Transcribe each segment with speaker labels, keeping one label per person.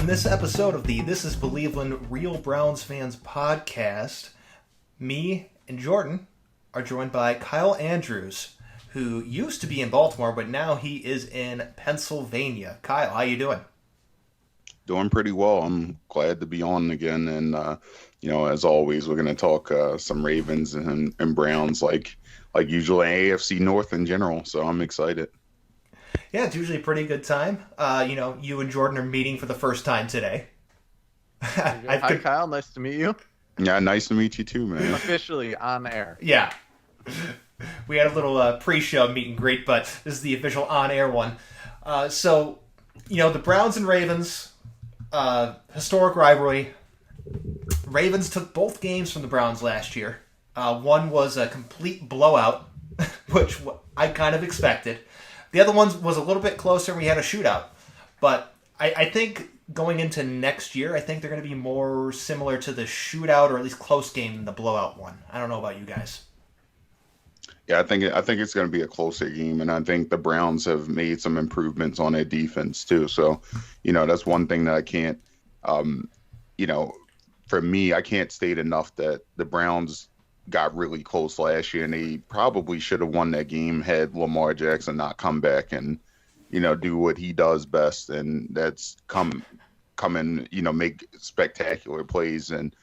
Speaker 1: On this episode of the This is Believeland Real Browns Fans podcast, me and Jordan are joined by Kyle Andrews, who used to be in Baltimore, but now he is in Pennsylvania. Kyle, how you doing?
Speaker 2: Doing pretty well. I'm glad to be on again. And, as always, we're going to talk some Ravens and Browns like usual, AFC North in general. So I'm excited.
Speaker 1: Yeah, it's usually a pretty good time. You and Jordan are meeting for the first time today.
Speaker 3: Hi, Kyle. Nice to meet you.
Speaker 2: Yeah, nice to meet you too, man.
Speaker 3: Officially on air.
Speaker 1: Yeah. We had a little pre-show meet and greet, but this is the official on-air one. The Browns and Ravens, historic rivalry. Ravens took both games from the Browns last year. One was a complete blowout, which I kind of expected. The other one was a little bit closer, and we had a shootout. But I think going into next year, I think they're going to be more similar to the shootout, or at least close game, than the blowout one. I don't know about you guys.
Speaker 2: Yeah, I think it's going to be a closer game, and I think the Browns have made some improvements on their defense too. So, that's one thing that I can't, for me, I can't state enough that the Browns got really close last year, and they probably should have won that game had Lamar Jackson not come back and, do what he does best, and that's come and, make spectacular plays. And,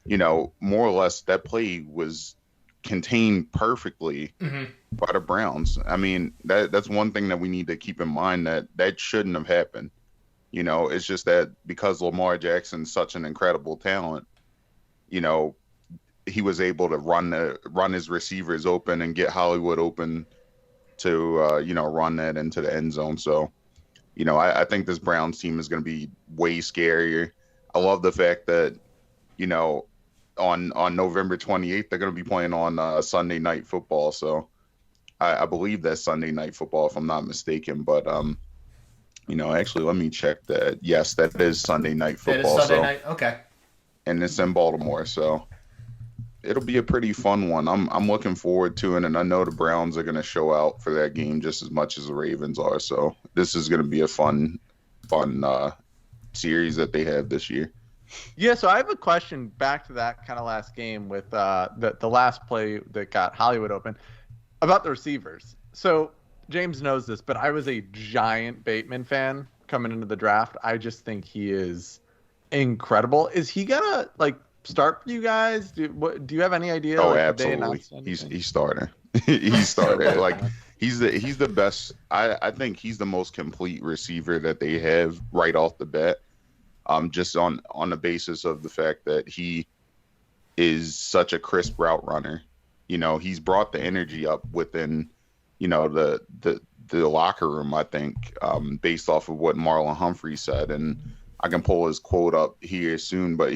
Speaker 2: more or less that play was contained perfectly by the Browns. I mean, that's one thing that we need to keep in mind, that shouldn't have happened. It's just that because Lamar Jackson's such an incredible talent, he was able to run his receivers open and get Hollywood open to run that into the end zone. So, I think this Browns team is going to be way scarier. I love the fact that, on November 28th, they're going to be playing on Sunday Night Football. So I believe that's Sunday Night Football, if I'm not mistaken. But, actually, let me check that. Yes, that is Sunday Night Football.
Speaker 1: It is Sunday night? Okay.
Speaker 2: And it's in Baltimore, so it'll be a pretty fun one. I'm looking forward to it, and I know the Browns are going to show out for that game just as much as the Ravens are. So this is going to be a fun series that they have this year.
Speaker 3: Yeah, so I have a question back to that kind of last game with the last play that got Hollywood open about the receivers. So James knows this, but I was a giant Bateman fan coming into the draft. I just think he is incredible. Is he gonna start for you guys? Do you have any idea?
Speaker 2: Oh, absolutely. He's starting. He's starting. He's the best. I think he's the most complete receiver that they have right off the bat. Just on the basis of the fact that he is such a crisp route runner. He's brought the energy up within, the locker room, I think, based off of what Marlon Humphrey said. And I can pull his quote up here soon, but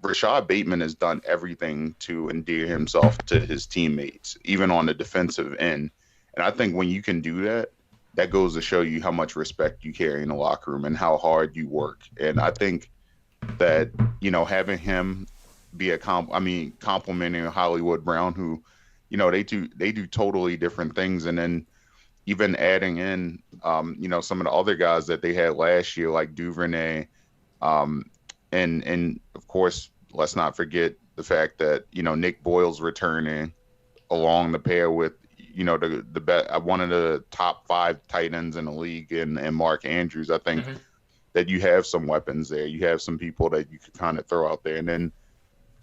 Speaker 2: Rashad Bateman has done everything to endear himself to his teammates, even on the defensive end. And I think when you can do that, that goes to show you how much respect you carry in the locker room and how hard you work. And I think that, having him be complimenting Hollywood Brown, who, they do totally different things. And then even adding in, some of the other guys that they had last year, like Duvernay, and of course, let's not forget the fact that, Nick Boyle's returning along the pair with, one of the top 5 tight ends in the league and Mark Andrews. I think that you have some weapons there. You have some people that you could kind of throw out there. And then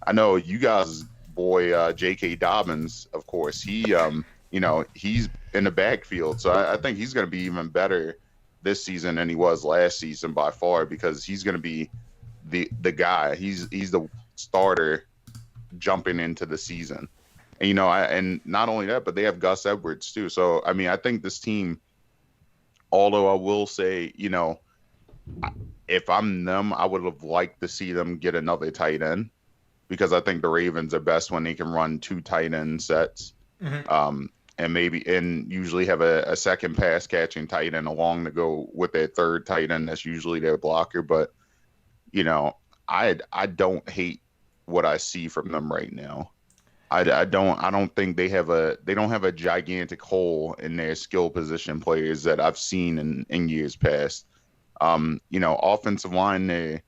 Speaker 2: I know you guys' boy, J.K. Dobbins, of course, he, he's in the backfield. So I think he's going to be even better this season than he was last season by far, because he's going to be the guy. He's the starter jumping into the season. And, and not only that, but they have Gus Edwards too. So, I think this team, although I will say, if I'm them, I would have liked to see them get another tight end, because I think the Ravens are best when they can run 2 tight end sets. And usually have a second pass catching tight end along to go with their third tight end. That's usually their blocker. But, I don't hate what I see from them right now. I don't think they don't have a gigantic hole in their skill position players that I've seen in years past. Offensive line there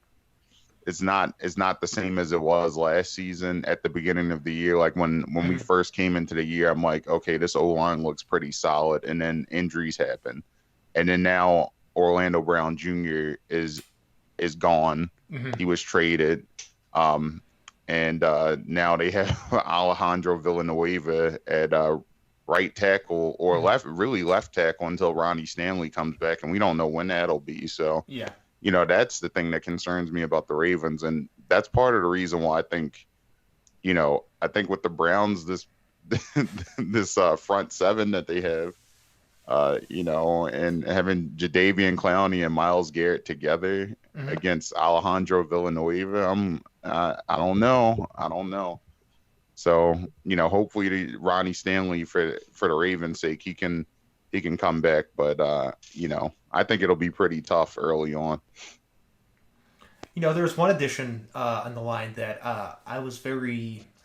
Speaker 2: is not the same as it was last season at the beginning of the year. Like when we first came into the year, I'm like, okay, this O line looks pretty solid, and then injuries happen, and then now Orlando Brown Jr. is gone.
Speaker 1: Mm-hmm.
Speaker 2: He was traded. And now they have Alejandro Villanueva at right tackle or left tackle until Ronnie Stanley comes back, and we don't know when that'll be. So,
Speaker 1: Yeah.
Speaker 2: That's the thing that concerns me about the Ravens, and that's part of the reason why I think with the Browns, this front seven that they have, and having Jadeveon Clowney and Myles Garrett together against Alejandro Villanueva, I don't know. So, hopefully Ronnie Stanley for the Ravens' sake, he can come back, but I think it'll be pretty tough early on.
Speaker 1: There was one addition on the line that I was I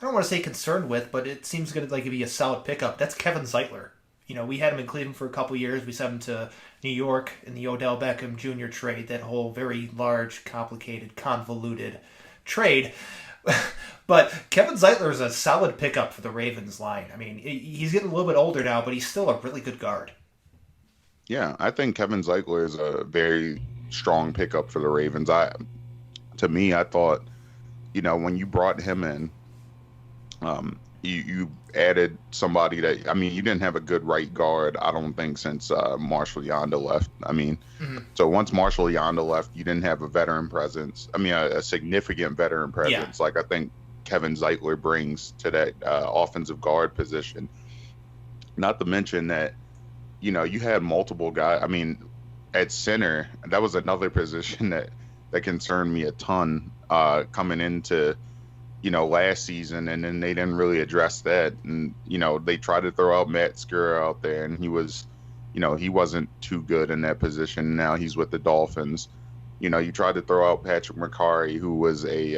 Speaker 1: don't want to say concerned with, but it seems going to be a solid pickup. That's Kevin Zeitler. We had him in Cleveland for a couple years. We sent him to New York in the Odell Beckham Jr. trade, that whole very large, complicated, convoluted trade. But Kevin Zeitler is a solid pickup for the Ravens line. I mean, he's getting a little bit older now, but he's still a really good guard.
Speaker 2: Yeah, I think Kevin Zeitler is a very strong pickup for the Ravens. To me, I thought, when you brought him in, you added somebody that, you didn't have a good right guard, I don't think, since Marshall Yanda left. So once Marshall Yanda left, you didn't have a veteran presence. A significant veteran presence, like I think Kevin Zeitler brings to that offensive guard position. Not to mention that, you had multiple guys. At center, that was another position that concerned me a ton coming into last season, and then they didn't really address that. And, they tried to throw out Matt Skura out there, and he wasn't too good in that position. Now he's with the Dolphins. You tried to throw out Patrick McCarry, who was he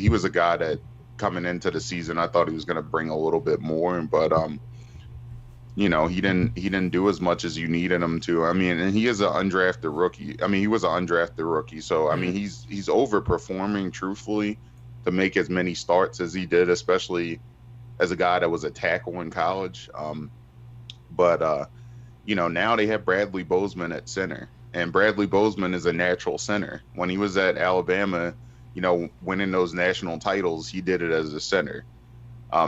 Speaker 2: was a guy that coming into the season, I thought he was going to bring a little bit more, but, he didn't do as much as you needed him to. And he is an undrafted rookie. He was an undrafted rookie. So, he's overperforming, truthfully, to make as many starts as he did, especially as a guy that was a tackle in college. But now they have Bradley Bozeman at center, and Bradley Bozeman is a natural center. When he was at Alabama, winning those national titles, he did it as a center.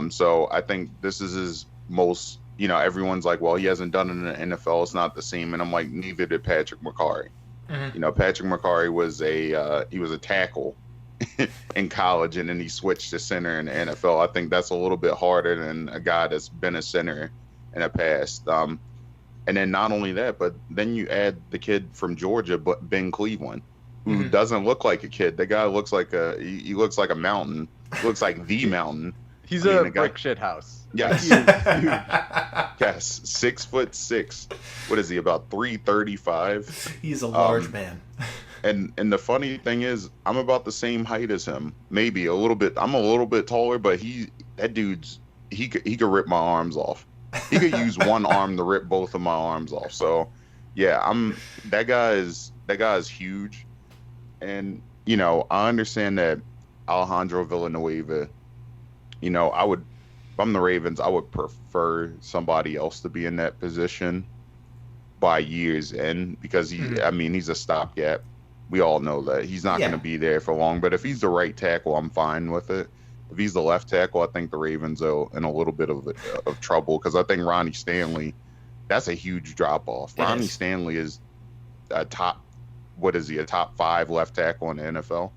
Speaker 2: So I think this is his most, everyone's like, well, he hasn't done it in the NFL. It's not the same. And I'm like, neither did Patrick McCarry. Patrick McCarry was he was a tackle in college, and then he switched to center in the NFL. I think that's a little bit harder than a guy that's been a center in the past. And then not only that, but then you add the kid from Georgia, but Ben Cleveland, who doesn't look like a kid. The guy looks like he looks like a mountain. He looks like the mountain.
Speaker 3: He's a brick shit house.
Speaker 2: Yes. Yes. 6'6". What is he, about 335?
Speaker 1: He's a large man.
Speaker 2: And the funny thing is, I'm about the same height as him. Maybe a little bit. I'm a little bit taller, but he could rip my arms off. He could use one arm to rip both of my arms off. So, yeah, that guy is huge. And, I understand that Alejandro Villanueva, if I'm the Ravens, I would prefer somebody else to be in that position by year's end, because he's a stopgap. We all know that he's not going to be there for long. But if he's the right tackle, I'm fine with it. If he's the left tackle, I think the Ravens are in a little bit of trouble, because I think Ronnie Stanley, that's a huge drop off. Ronnie Stanley is a top 5 left tackle in the NFL.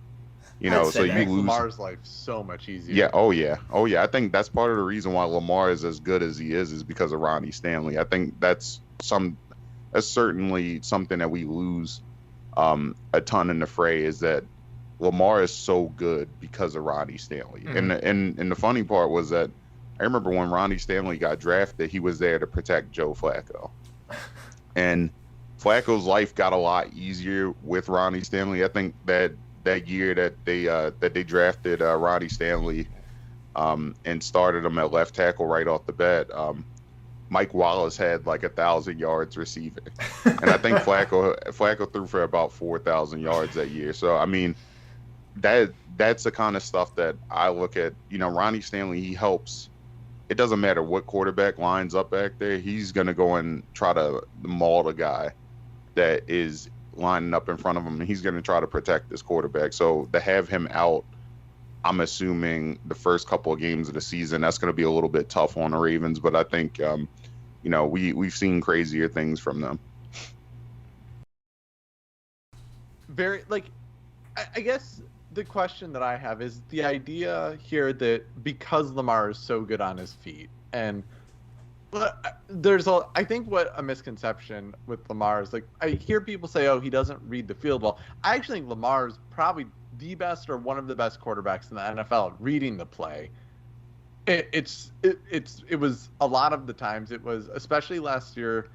Speaker 2: So you lose
Speaker 3: Lamar's life so much easier.
Speaker 2: Yeah. Oh yeah. I think that's part of the reason why Lamar is as good as he is because of Ronnie Stanley. I think that's certainly something that we lose a ton in the fray, is that Lamar is so good because of Ronnie Stanley. And the funny part was that I remember when Ronnie Stanley got drafted, he was there to protect Joe Flacco. And Flacco's life got a lot easier with Ronnie Stanley. I think that year that they drafted Ronnie Stanley and started him at left tackle right off the bat, Mike Wallace had like 1,000 yards receiving, and I think Flacco threw for about 4,000 yards that year. So I mean, that's the kind of stuff that I look at. Ronnie Stanley, he helps. It doesn't matter what quarterback lines up back there. He's going to go and try to maul the guy that is lining up in front of him, and he's going to try to protect this quarterback. So to have him out, I'm assuming the first couple of games of the season, that's going to be a little bit tough on the Ravens. But I think, we've seen crazier things from them.
Speaker 3: Very, like, I guess the question that I have is the idea here that because Lamar is so good on his feet, and I think what a misconception with Lamar is, like, I hear people say, oh, he doesn't read the field well. I actually think Lamar is probably the best or one of the best quarterbacks in the NFL at reading the play. It was a lot of the times, it was, especially last year,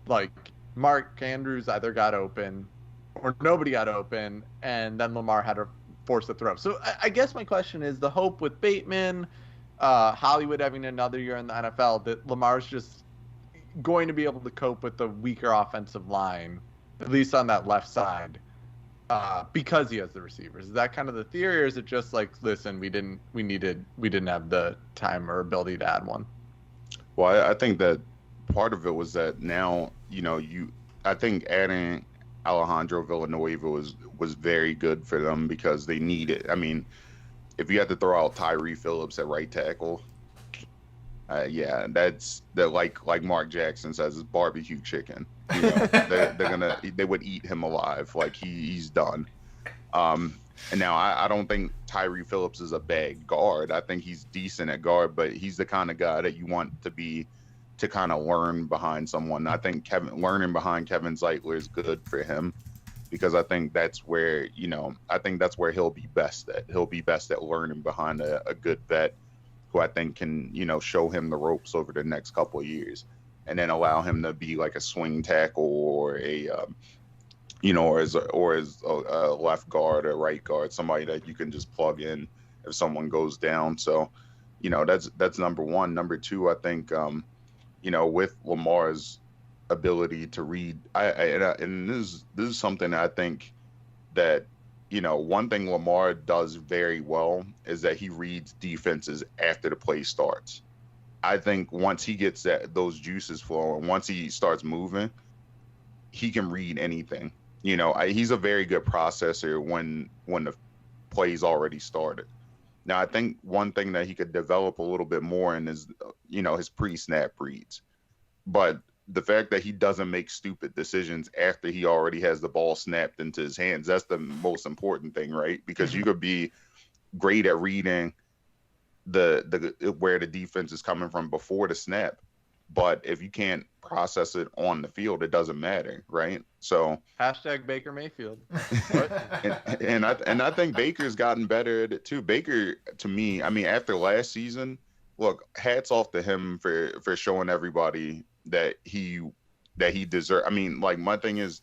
Speaker 3: like Mark Andrews either got open or nobody got open, and then Lamar had to force the throw. So I guess my question is, the hope with Bateman, Hollywood having another year in the NFL, that Lamar's just going to be able to cope with the weaker offensive line, at least on that left side, because he has the receivers. Is that kind of the theory, or is it just like, listen, we didn't have the time or ability to add one?
Speaker 2: Well, I think that part of it was that now, I think adding Alejandro Villanueva was very good for them because they need it. I mean, if you had to throw out Tyree Phillips at right tackle, that's like Mark Jackson says, it's barbecue chicken. They would eat him alive. Like he's done. And now I don't think Tyree Phillips is a bad guard. I think he's decent at guard, but he's the kind of guy that you want to kind of learn behind someone. I think learning behind Kevin Zeitler is good for him because I think that's where, he'll be best at. He'll be best at learning behind a good vet who I think can, show him the ropes over the next couple of years and then allow him to be like a swing tackle or as a left guard or right guard, somebody that you can just plug in if someone goes down. So, that's number one. Number two, I think, with Lamar's ability to read, and this is something I think that, one thing Lamar does very well is that he reads defenses after the play starts. I think once he gets those juices flowing, once he starts moving, he can read anything. He's a very good processor when the play's already started. Now, I think one thing that he could develop a little bit more in is, his pre-snap reads. But the fact that he doesn't make stupid decisions after he already has the ball snapped into his hands, that's the most important thing, right? Because you could be great at reading the where the defense is coming from before the snap, but if you can't process it on the field, it doesn't matter, right? So
Speaker 3: Baker Mayfield.
Speaker 2: and I think Baker's gotten better at it too. Baker, to me, I mean, after last season, look, hats off to him for showing everybody that he deserves. I mean, like, my thing is,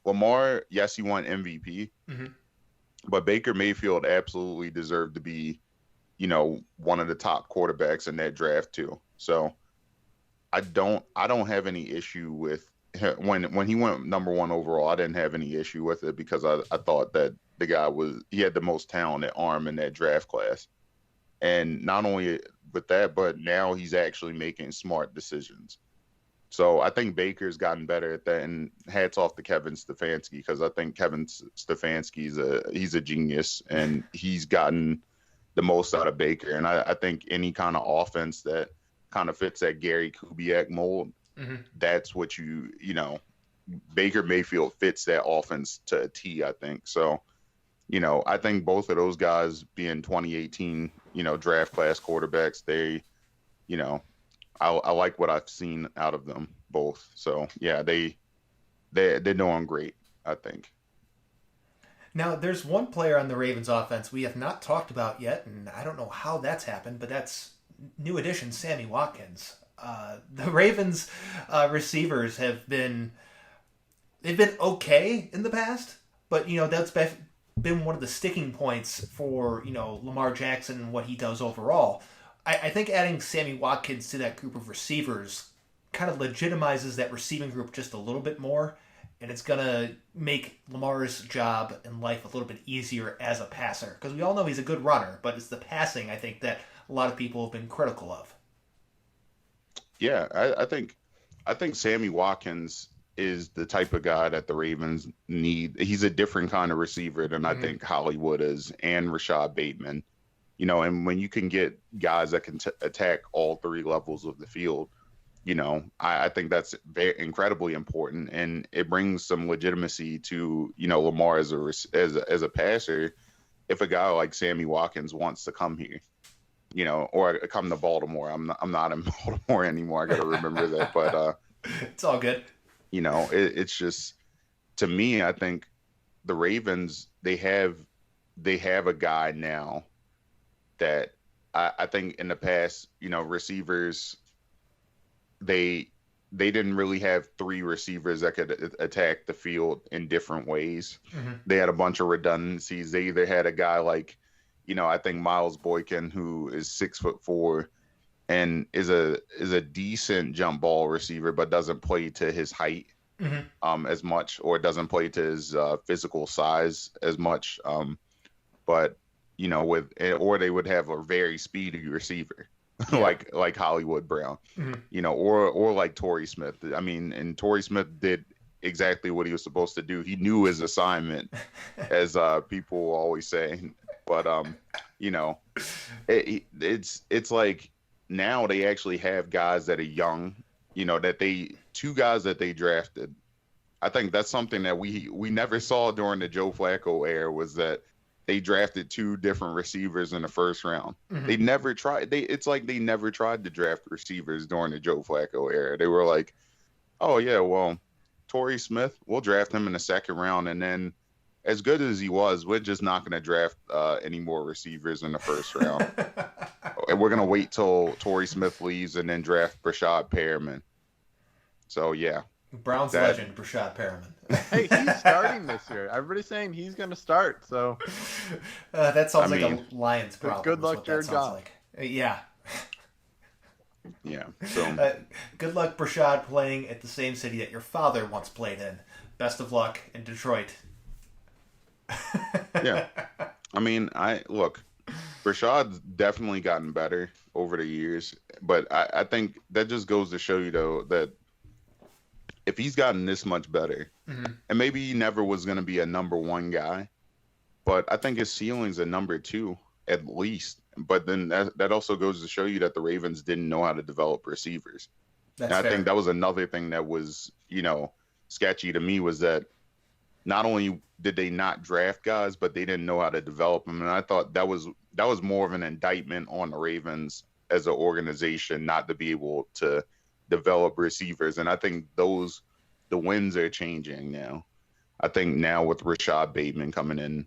Speaker 2: Lamar, yes, he won MVP, but Baker Mayfield absolutely deserved to be, one of the top quarterbacks in that draft too. So I don't have any issue with him. When he went number one overall, I didn't have any issue with it because I thought that the guy he had the most talented arm in that draft class. And not only with that, but now he's actually making smart decisions. So I think Baker's gotten better at that, and hats off to Kevin Stefanski, because I think Kevin Stefanski he's a genius, and he's gotten the most out of Baker. And I think any kind of offense that kind of fits that Gary Kubiak mold, that's what Baker Mayfield fits that offense to a T, I think. So, I think both of those guys being 2018, draft class quarterbacks, they, I like what I've seen out of them both. So yeah, they're doing great, I think.
Speaker 1: Now, there's one player on the Ravens offense we have not talked about yet, and I don't know how that's happened, but that's new addition Sammy Watkins. The Ravens receivers they've been okay in the past, but that's been one of the sticking points for Lamar Jackson and what he does overall. I think adding Sammy Watkins to that group of receivers kind of legitimizes that receiving group just a little bit more, and it's going to make Lamar's job in life a little bit easier as a passer. Because we all know he's a good runner, but it's the passing, I think, that a lot of people have been critical of.
Speaker 2: Yeah, I think Sammy Watkins is the type of guy that the Ravens need. He's a different kind of receiver than I think Hollywood is, and Rashad Bateman. And when you can get guys that can attack all three levels of the field, I think that's very incredibly important, and it brings some legitimacy to Lamar as a passer. If a guy like Sammy Watkins wants to come here, or come to Baltimore, I'm not in Baltimore anymore. I got to remember that, but
Speaker 1: it's all good.
Speaker 2: It's just, to me, I think the Ravens, they have a guy now that I think in the past, receivers, they didn't really have three receivers that could attack the field in different ways. They had a bunch of redundancies. They either had a guy like, I think Miles Boykin, who is 6'4" and is a decent jump ball receiver, but doesn't play to his height as much, or doesn't play to his physical size as much. But or they would have a very speedy receiver. like Hollywood Brown, or like Torrey Smith. I mean, and Torrey Smith did exactly what he was supposed to do. He knew his assignment, as people always say. But it's like now they actually have guys that are young. Two guys that they drafted. I think that's something that we never saw during the Joe Flacco era, was that they drafted two different receivers in the first round. They never tried. It's like they never tried to draft receivers during the Joe Flacco era. They were like, "Oh yeah, well, Torrey Smith, we'll draft him in the second round, and then, as good as he was, we're just not going to draft any more receivers in the first round, and we're going to wait till Torrey Smith leaves and then draft Brashad Perriman." So yeah.
Speaker 1: Browns legend, Brashad Perriman.
Speaker 3: Hey, he's starting this year. Everybody's saying he's going to start, so...
Speaker 1: that sounds like a Lions problem.
Speaker 3: Good luck, Jared Goff.
Speaker 1: Like. Yeah.
Speaker 2: Yeah. So
Speaker 1: good luck, Brashad, playing at the same city that your father once played in. Best of luck in Detroit.
Speaker 2: Yeah. I mean, Brashad's definitely gotten better over the years, but I think that just goes to show you, though, that if he's gotten this much better, and maybe he never was going to be a number one guy, but I think his ceiling's a number two at least. But then that also goes to show you that the Ravens didn't know how to develop receivers. And I think that was another thing that was, sketchy to me, was that not only did they not draft guys, but they didn't know how to develop them. And I thought that was more of an indictment on the Ravens as an organization, not to be able to develop receivers. And I think the winds are changing now. I think now with Rashad Bateman coming in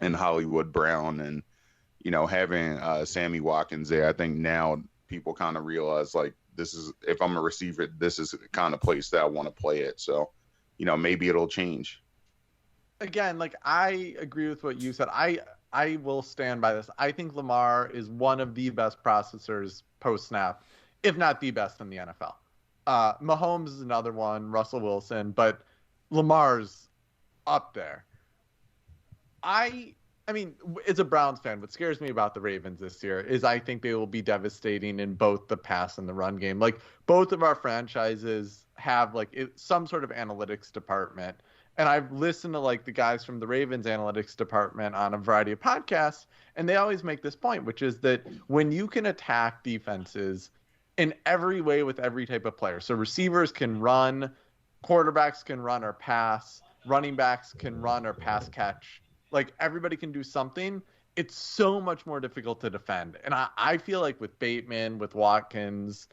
Speaker 2: and Hollywood Brown and, having Sammy Watkins there, I think now people kind of realize, like, if I'm a receiver, this is the kind of place that I want to play at. So, maybe it'll change.
Speaker 3: Again, like, I agree with what you said. I will stand by this. I think Lamar is one of the best processors post-snap, if not the best in the NFL. Mahomes is another one, Russell Wilson, but Lamar's up there. I mean, as a Browns fan, what scares me about the Ravens this year is I think they will be devastating in both the pass and the run game. Like, both of our franchises have some sort of analytics department. And I've listened to the guys from the Ravens analytics department on a variety of podcasts, and they always make this point, which is that when you can attack defenses in every way with every type of player, so receivers can run, quarterbacks can run or pass, running backs can run or pass catch, everybody can do something, it's so much more difficult to defend. And I feel like with Bateman, with Watkins,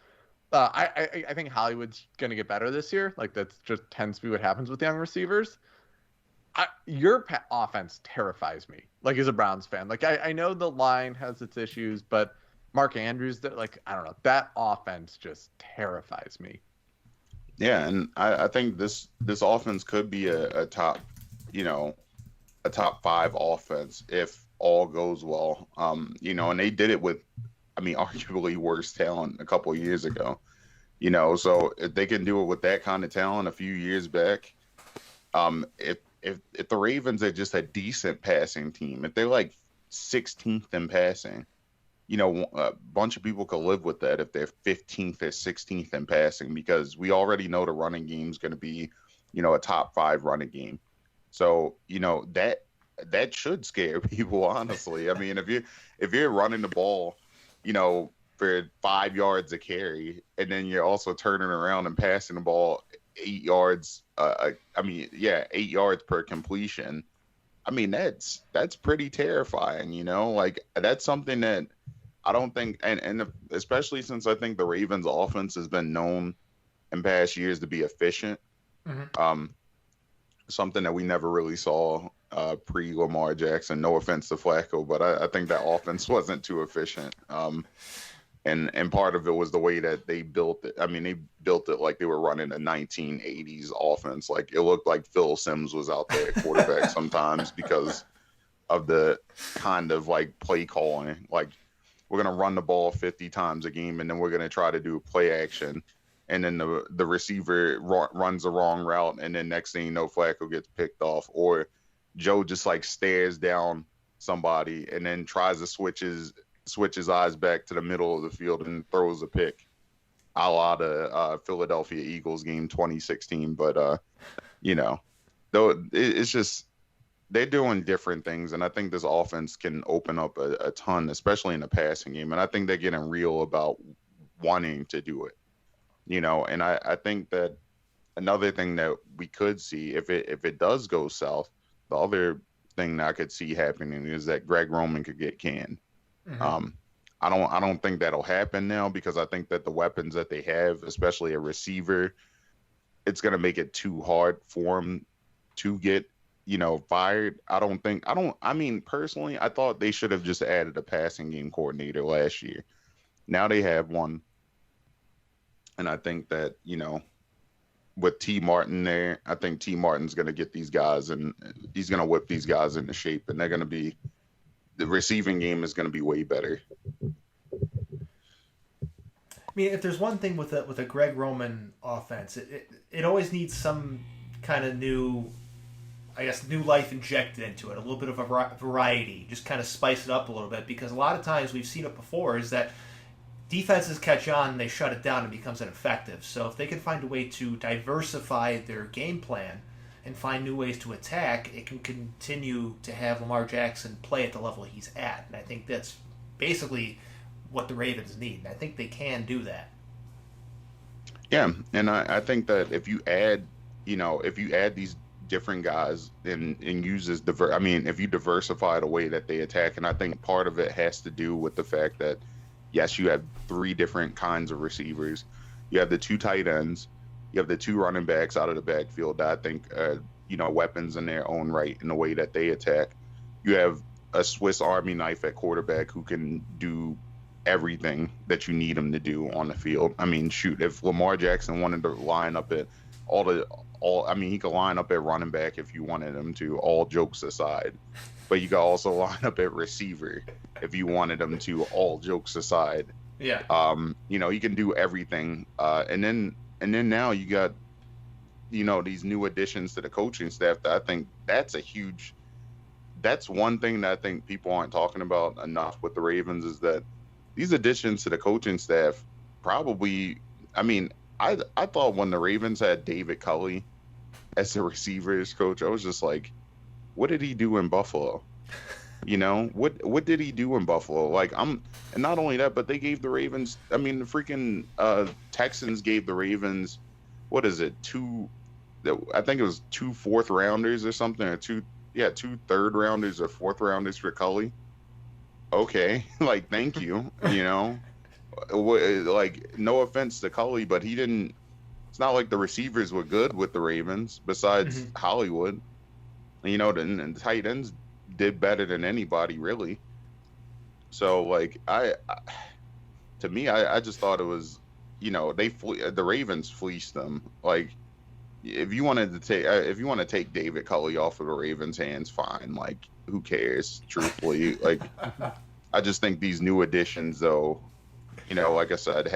Speaker 3: I think Hollywood's going to get better this year. That's just tends to be what happens with young receivers. Your offense terrifies me, as a Browns fan. I know the line has its issues, but Mark Andrews, I don't know, that offense just terrifies me.
Speaker 2: Yeah, and I think this offense could be a top, a top 5 offense if all goes well. And they did it with, arguably worse talent a couple of years ago. So if they can do it with that kind of talent a few years back, if the Ravens are just a decent passing team, if they're like 16th in passing, a bunch of people could live with that if they're 15th or 16th in passing, because we already know the running game is going to be, a top 5 running game. So, that should scare people, honestly. I mean, if you're running the ball, for 5 yards a carry, and then you're also turning around and passing the ball 8 yards, 8 yards per completion. I mean, that's pretty terrifying, like that's something that I don't think, and especially since I think the Ravens offense has been known in past years to be efficient.
Speaker 1: Mm-hmm.
Speaker 2: Something that we never really saw pre Lamar Jackson. No offense to Flacco, but I think that offense wasn't too efficient. And part of it was the way that they built it. I mean, they built it like they were running a 1980s offense. Like it looked like Phil Simms was out there at quarterback sometimes because of the kind of like play calling. Like we're gonna run the ball 50 times a game, and then we're gonna try to do play action, and then the receiver runs the wrong route, and then next thing you know, Flacco gets picked off, or Joe just like stares down somebody and then tries to switch his eyes back to the middle of the field and throws a pick, a la the Philadelphia Eagles game 2016. But though it's just they're doing different things, and I think this offense can open up a ton, especially in the passing game. And I think they're getting real about wanting to do it. And I think that another thing that we could see if it does go south, the other thing that I could see happening is that Greg Roman could get canned.
Speaker 1: Mm-hmm.
Speaker 2: I don't think that'll happen now, because I think that the weapons that they have, especially a receiver, it's gonna make it too hard for him to get fired. I mean, personally, I thought they should have just added a passing game coordinator last year. Now they have one. And I think that, with T. Martin there, I think T. Martin's going to get these guys, and he's going to whip these guys into shape, and the receiving game is going to be way better.
Speaker 1: I mean, if there's one thing with a Greg Roman offense, it always needs some kind of new life injected into it, a little bit of a variety, just kind of spice it up a little bit, because a lot of times we've seen it before is that defenses catch on and they shut it down and it becomes ineffective. So if they can find a way to diversify their game plan and find new ways to attack, it can continue to have Lamar Jackson play at the level he's at. And I think that's basically what the Ravens need. And I think they can do that.
Speaker 2: Yeah, and I think that if you add these different guys and uses if you diversify the way that they attack, and I think part of it has to do with the fact that yes, you have 3 different kinds of receivers. You have the 2 tight ends. You have the 2 running backs out of the backfield that I think weapons in their own right in the way that they attack. You have a Swiss Army knife at quarterback who can do everything that you need him to do on the field. I mean, shoot, if Lamar Jackson wanted to line up at he could line up at running back if you wanted him to, all jokes aside. But you could also line up at receiver if you wanted him to, all jokes aside.
Speaker 1: Yeah.
Speaker 2: He can do everything. And then now you got, these new additions to the coaching staff that I think that's one thing that I think people aren't talking about enough with the Ravens, is that these additions to the coaching staff probably, I thought when the Ravens had David Culley as the receivers coach, I was just like, what did he do in Buffalo? What did he do in Buffalo? And not only that, but they gave the Ravens, the freaking Texans gave the Ravens, what is it, I think it was 2 4th rounders or something, or 2 3rd rounders or 4th rounders for Culley. Okay, thank you. No offense to Culley, but he didn't. It's not like the receivers were good with the Ravens, besides Hollywood. And the tight ends did better than anybody, really. So, I just thought it was, the Ravens fleeced them. If you want to take David Culley off of the Ravens' hands, fine. Who cares? Truthfully, I just think these new additions, though, like I said,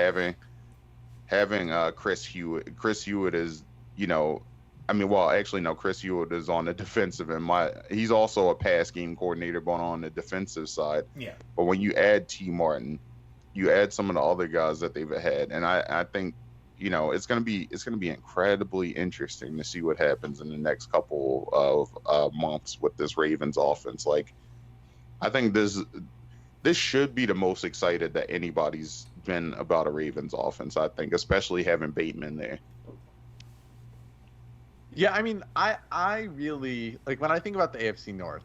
Speaker 2: having Chris Hewitt. Chris Hewitt is, you know, I mean, well, actually, no. Chris Hewitt is on the defensive end. He's also a pass game coordinator, but on the defensive side.
Speaker 1: Yeah.
Speaker 2: But when you add T. Martin, you add some of the other guys that they've had, and I think, you know, it's gonna be incredibly interesting to see what happens in the next couple of months with this Ravens offense. Like, I think this should be the most excited that anybody's been about a Ravens offense. I think, especially having Bateman there.
Speaker 3: Yeah, I mean, I really like when I think about the AFC North,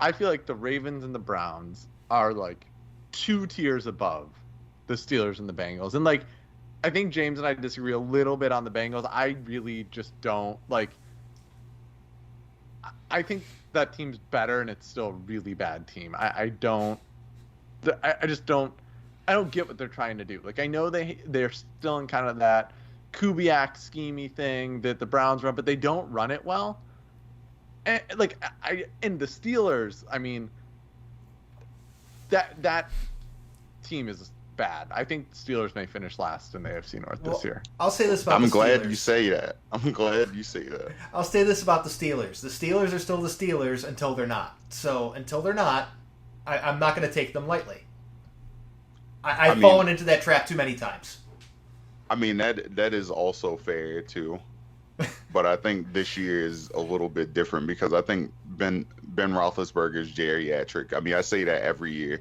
Speaker 3: I feel like the Ravens and the Browns are like 2 tiers above the Steelers and the Bengals. And like, I think James and I disagree a little bit on the Bengals. I really just don't like. I think that team's better, and it's still a really bad team. I just don't. I don't get what they're trying to do. Like, I know they're still in kind of that Kubiak schemey thing that the Browns run, but they don't run it well. And like, and the Steelers, I mean, that team is bad. I think the Steelers may finish last in the AFC North this year.
Speaker 1: I'll say this about
Speaker 2: I'm
Speaker 1: the
Speaker 2: glad
Speaker 1: Steelers.
Speaker 2: you say that. I'm glad you say that.
Speaker 1: I'll say this about the Steelers. The Steelers are still the Steelers until they're not. So until they're not, I'm not going to take them lightly. I've fallen into that trap too many times.
Speaker 2: I mean, that is also fair too, but I think this year is a little bit different because I think Ben Roethlisberger is geriatric. I mean, I say that every year,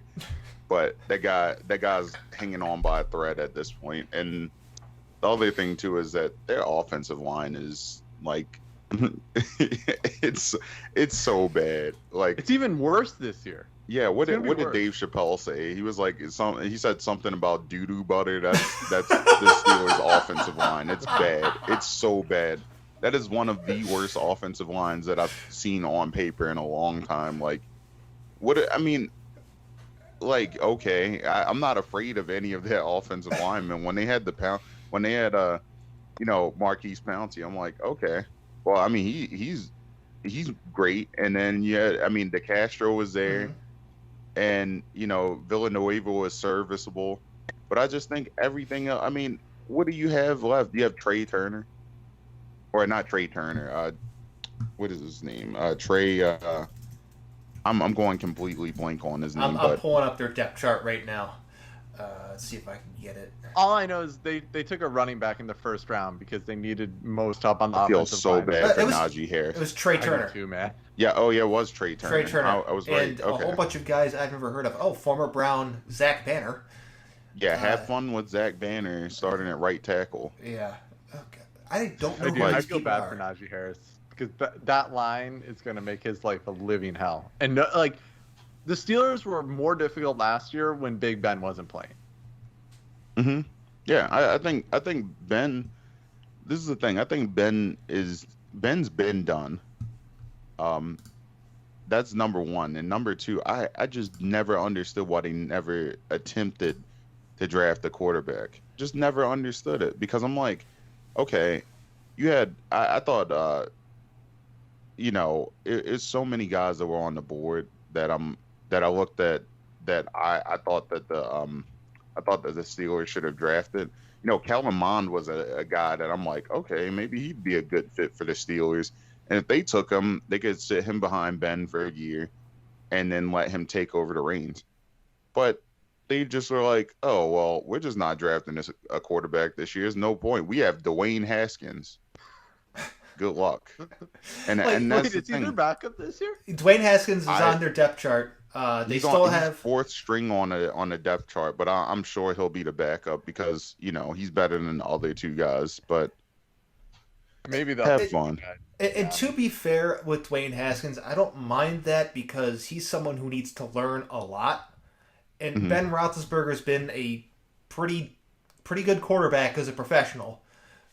Speaker 2: but that guy's hanging on by a thread at this point. And the other thing too is that their offensive line is like, it's so bad. Like,
Speaker 3: It's even worse this year.
Speaker 2: yeah, what did
Speaker 3: worse.
Speaker 2: Dave Chappelle say? He was like, he said something about doo-doo butter. That's the Steelers' offensive line. It's bad. It's so bad. That is one of the worst offensive lines that I've seen on paper in a long time. Like, I mean, like, okay, I'm not afraid of any of their offensive linemen. When they had Marquise Pouncey, I'm like, okay, well, I mean, he's great. And then I mean, DeCastro was there.
Speaker 1: Mm-hmm.
Speaker 2: And, Villanueva was serviceable. But I just think everything else, I mean, what do you have left? You have Trey Turner. Or not Trey Turner. What is his name? Trey, I'm going completely blank on his name.
Speaker 1: I'm pulling up their depth chart right now. Let's see if I can get it.
Speaker 3: All I know is they took a running back in the first round because they needed most help on the
Speaker 2: I feel
Speaker 3: offensive
Speaker 2: so
Speaker 3: line.
Speaker 2: bad for
Speaker 1: It was-
Speaker 2: Najee Harris.
Speaker 1: It was Trey
Speaker 3: I do
Speaker 1: Turner.
Speaker 3: too, man.
Speaker 2: Yeah, it was Trey Turner.
Speaker 1: Trey Turner.
Speaker 2: I was right.
Speaker 1: And
Speaker 2: Okay.
Speaker 1: a whole bunch of guys I've never heard of. Oh, former Brown Zach Banner.
Speaker 2: Yeah, have fun with Zach Banner starting at right tackle.
Speaker 1: Yeah. Okay. I don't know
Speaker 3: I
Speaker 1: who
Speaker 3: do. I
Speaker 1: these
Speaker 3: feel
Speaker 1: people
Speaker 3: bad
Speaker 1: are.
Speaker 3: for Najee Harris because that line is going to make his life a living hell. And like, the Steelers were more difficult last year when Big Ben wasn't playing.
Speaker 2: Mm-hmm. Yeah, I think Ben. This is the thing. I think Ben's been done. That's number one, and number two, I just never understood why they never attempted to draft a quarterback. Just never understood it because I'm like, okay, you had. I thought, it's so many guys that were on the board that I looked at that I thought that the Steelers should have drafted. Kellen Mond was a guy that I'm like, okay, maybe he'd be a good fit for the Steelers. And if they took him, they could sit him behind Ben for a year and then let him take over the reins. But they just were like, oh, well, we're just not drafting a quarterback this year. There's no point. We have Dwayne Haskins. Good luck. And that's
Speaker 3: Wait,
Speaker 2: the
Speaker 3: is he
Speaker 2: thing.
Speaker 3: their backup this year?
Speaker 1: Dwayne Haskins is on their depth chart. They still
Speaker 2: He's
Speaker 1: have
Speaker 2: fourth string on a depth chart, but I'm sure he'll be the backup because he's better than the other two guys. But
Speaker 3: Maybe they'll
Speaker 2: have fun.
Speaker 1: And to be fair with Dwayne Haskins, I don't mind that because he's someone who needs to learn a lot. And
Speaker 2: Mhm.
Speaker 1: Ben Roethlisberger's been a pretty good quarterback as a professional.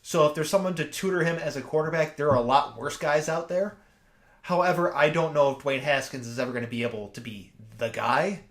Speaker 1: So if there's someone to tutor him as a quarterback, there are a lot worse guys out there. However, I don't know if Dwayne Haskins is ever going to be able to be the guy.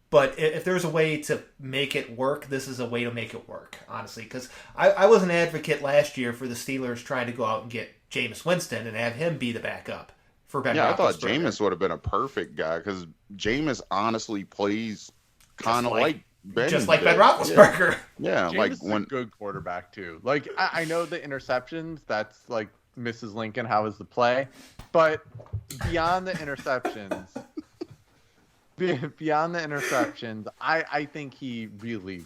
Speaker 1: But if there's a way to make it work, this is a way to make it work, honestly. Because I was an advocate last year for the Steelers trying to go out and get Jameis Winston and have him be the backup for Ben
Speaker 2: Yeah, I thought
Speaker 1: Roethlisberger.
Speaker 2: Jameis would have been a perfect guy because Jameis honestly plays kind of
Speaker 1: Just
Speaker 2: like
Speaker 1: just like Ben Roethlisberger.
Speaker 2: Yeah,
Speaker 3: Jameis
Speaker 2: like
Speaker 3: is
Speaker 2: when
Speaker 3: a good quarterback too. Like I know the interceptions, that's like Mrs. Lincoln, how is the play? But beyond the interceptions, I think he really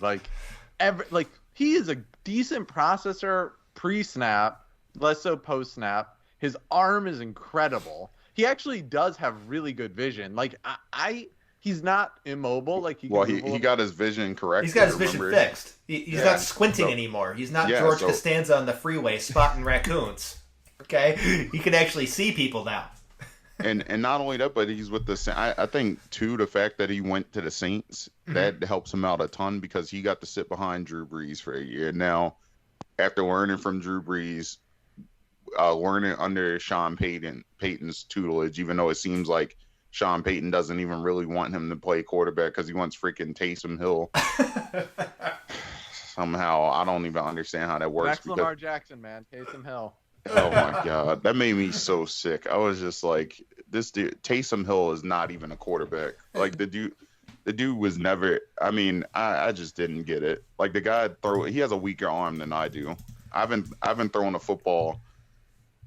Speaker 3: he is a decent processor pre-snap, less so post-snap. His arm is incredible. He actually does have really good vision. Like he's not immobile. Like he
Speaker 2: got his vision corrected.
Speaker 1: He's got his vision fixed. He's not squinting anymore. He's not George Costanza on the freeway spotting raccoons. Okay, he can actually see people now.
Speaker 2: And not only that, but he's with I think too, the fact that he went to the Saints, that helps him out a ton because he got to sit behind Drew Brees for a year. Now, after learning from Drew Brees, learning under Sean Payton's tutelage, even though it seems like Sean Payton doesn't even really want him to play quarterback because he wants freaking Taysom Hill. Somehow, I don't even understand how that works.
Speaker 3: Max Lamar Jackson, man, Taysom Hill.
Speaker 2: Oh my God, that made me so sick. I was just like, this dude, Taysom Hill is not even a quarterback. Like the dude was never. I mean, I just didn't get it. Like the guy he has a weaker arm than I do. I've been throwing a football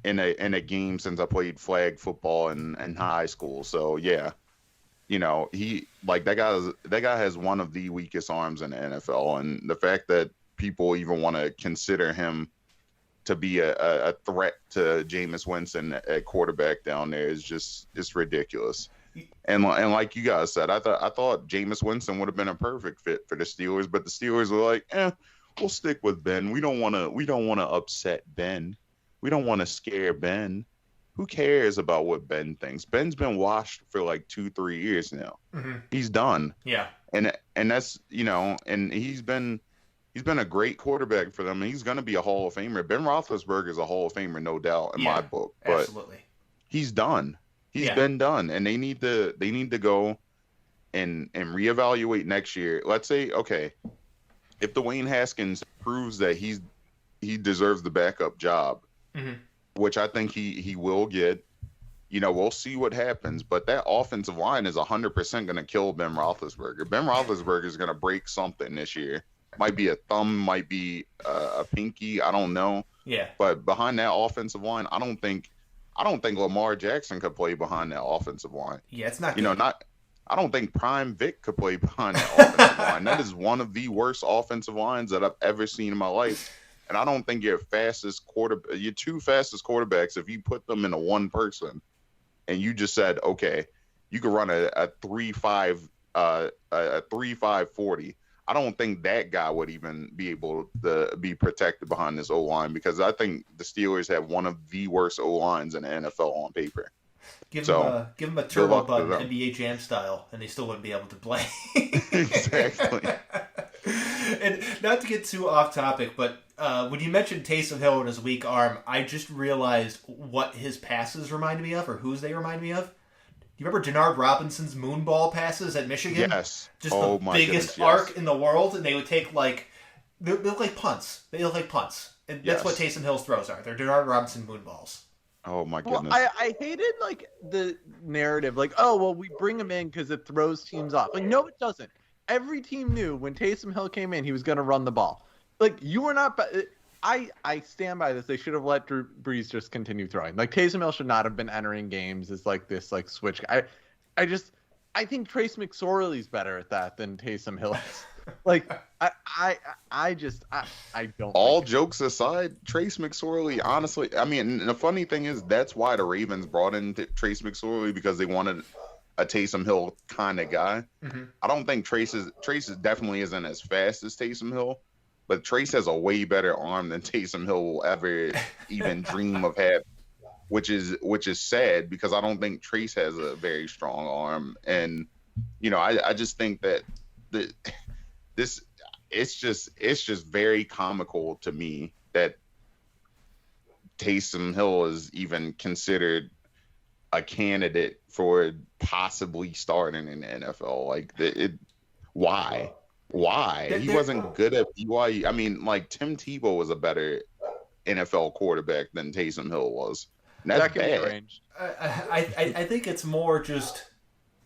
Speaker 2: in a game since I played flag football in high school. So yeah, that guy has one of the weakest arms in the NFL, and the fact that people even want to consider him to be a threat to Jameis Winston at quarterback down there is it's ridiculous. And like you guys said, I thought Jameis Winston would have been a perfect fit for the Steelers, but the Steelers were like, we'll stick with Ben. We don't want to upset Ben. We don't want to scare Ben. Who cares about what Ben thinks? Ben's been washed for like 2-3 years now. Mm-hmm. He's done.
Speaker 1: Yeah.
Speaker 2: And that's and he's been a great quarterback for them, and he's going to be a Hall of Famer. Ben Roethlisberger is a Hall of Famer, no doubt, in my book. But
Speaker 1: absolutely,
Speaker 2: he's done. He's been done, and they need to go and reevaluate next year. Let's say, okay, if Dwayne Haskins proves that he deserves the backup job, which I think he will get, we'll see what happens. But that offensive line is 100% going to kill Ben Roethlisberger. Ben Roethlisberger is going to break something this year. Might be a thumb, might be a pinky. I don't know.
Speaker 1: Yeah.
Speaker 2: But behind that offensive line, I don't think Lamar Jackson could play behind that offensive line.
Speaker 1: Yeah, it's not.
Speaker 2: I don't think Prime Vic could play behind that offensive line. That is one of the worst offensive lines that I've ever seen in my life. And I don't think your two fastest quarterbacks, if you put them into one person, and you just said, okay, you could run a 3.5 40. I don't think that guy would even be able to be protected behind this O-line, because I think the Steelers have one of the worst O-lines in the NFL on paper.
Speaker 1: Give them a turbo button, NBA Jam style, and they still wouldn't be able to play.
Speaker 2: Exactly.
Speaker 1: And not to get too off topic, but when you mentioned Taysom Hill and his weak arm, I just realized what his passes remind me of, or whose they remind me of. You remember Denard Robinson's moonball passes at Michigan?
Speaker 2: Yes.
Speaker 1: Just the biggest arc in the world, and they would take they look like punts. They look like punts. And that's what Taysom Hill's throws are. They're Denard Robinson moonballs.
Speaker 2: Oh my goodness.
Speaker 3: Well, I hated the narrative, we bring him in because it throws teams off. No, it doesn't. Every team knew when Taysom Hill came in, he was going to run the ball. You were not. I stand by this. They should have let Drew Brees just continue throwing. Taysom Hill should not have been entering games as this switch. I think Trace McSorley's better at that than Taysom Hill is. I don't.
Speaker 2: All jokes aside, Trace McSorley, honestly, I mean, the funny thing is that's why the Ravens brought in Trace McSorley, because they wanted a Taysom Hill kind of guy. Mm-hmm. I don't think Trace definitely isn't as fast as Taysom Hill, but Trace has a way better arm than Taysom Hill will ever even dream of having, which is sad, because I don't think Trace has a very strong arm. And I just think that it's just very comical to me that Taysom Hill is even considered a candidate for possibly starting in the NFL. Why? He wasn't good at BYU. I mean, Tim Tebow was a better NFL quarterback than Taysom Hill was. And that's bad.
Speaker 1: I think it's more just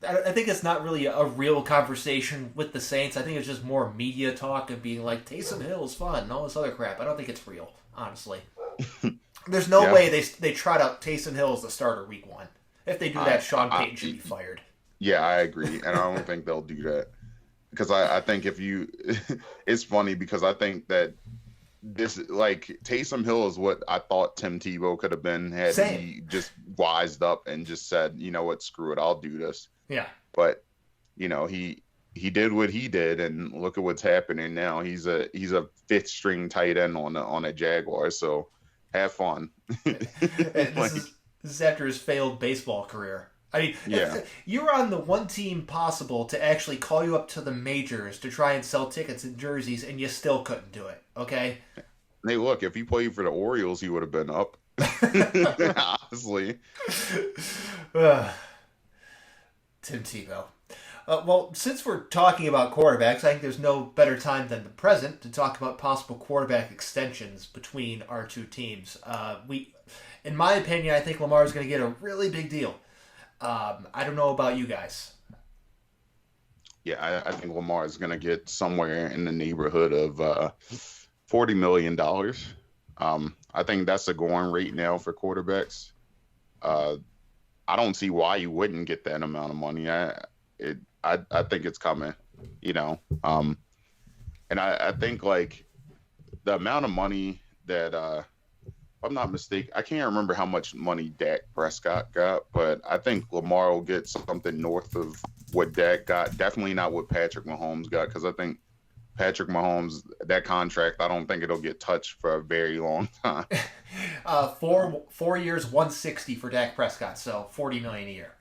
Speaker 1: I think it's not really a real conversation with the Saints. I think it's just more media talk of being like Taysom Hill is fun and all this other crap. I don't think it's real, honestly. There's no way they trot out Taysom Hill as the starter week 1. If they do that, Sean Payton should be fired.
Speaker 2: Yeah, I agree, and I don't think they'll do that because I think if you, it's funny because I think that this like Taysom Hill is what I thought Tim Tebow could have been had he just wised up and just said, you know what, screw it, I'll do this.
Speaker 1: Yeah.
Speaker 2: But you know he did what he did, and look at what's happening now. He's a 5th string tight end on a Jaguar. So have fun.
Speaker 1: This is after his failed baseball career. I mean, you're on the one team possible to actually call you up to the majors to try and sell tickets and jerseys, and you still couldn't do it, okay?
Speaker 2: Hey, look, if he played for the Orioles, he would have been up. Honestly.
Speaker 1: Tim Tebow. Well, since we're talking about quarterbacks, I think there's no better time than the present to talk about possible quarterback extensions between our two teams. In my opinion, I think Lamar is going to get a really big deal. I don't know about you guys.
Speaker 2: Yeah, I think Lamar is going to get somewhere in the neighborhood of $40 million. I think that's the going rate now for quarterbacks. I don't see why you wouldn't get that amount of money. I think it's coming, you know. And I think like the amount of money that if I'm not mistaken, I can't remember how much money Dak Prescott got, but I think Lamar will get something north of what Dak got. Definitely not what Patrick Mahomes got, because I think Patrick Mahomes, that contract, I don't think it'll get touched for a very long time.
Speaker 1: 4 years, 160 for Dak Prescott, so $40 million a year.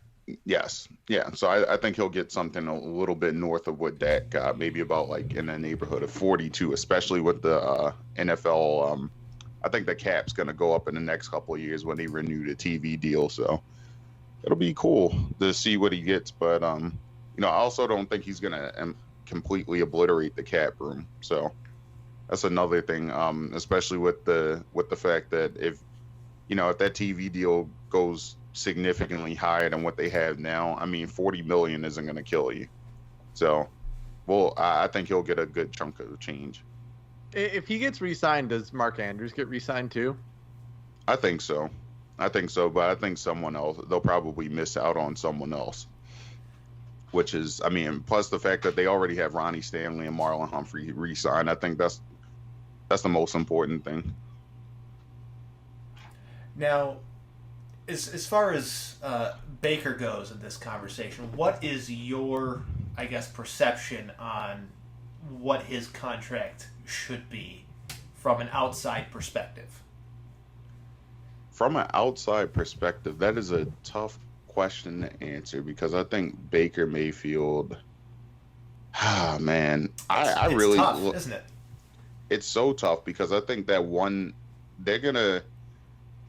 Speaker 2: Yes, yeah. So I think he'll get something a little bit north of what Dak got, maybe about like in the neighborhood of 42, especially with the NFL. I think the cap's going to go up in the next couple of years when they renew the TV deal. So it'll be cool to see what he gets. But, you know, I also don't think he's going to completely obliterate the cap room. So that's another thing, especially with the fact that if that TV deal goes significantly higher than what they have now, I mean, $40 million isn't going to kill you. So, well, I think he'll get a good chunk of change.
Speaker 3: If he gets re-signed, does Mark Andrews get re-signed too?
Speaker 2: I think so, but I think someone else, they'll probably miss out on someone else, which is, I mean, plus the fact that they already have Ronnie Stanley and Marlon Humphrey re-signed. I think that's the most important thing.
Speaker 1: Now, as far as Baker goes in this conversation, what is your, I guess, perception on what his contract should be from an outside perspective?
Speaker 2: From an outside perspective, that is a tough question to answer because I think Baker Mayfield, man, I really
Speaker 1: tough, isn't it?
Speaker 2: It's so tough because I think that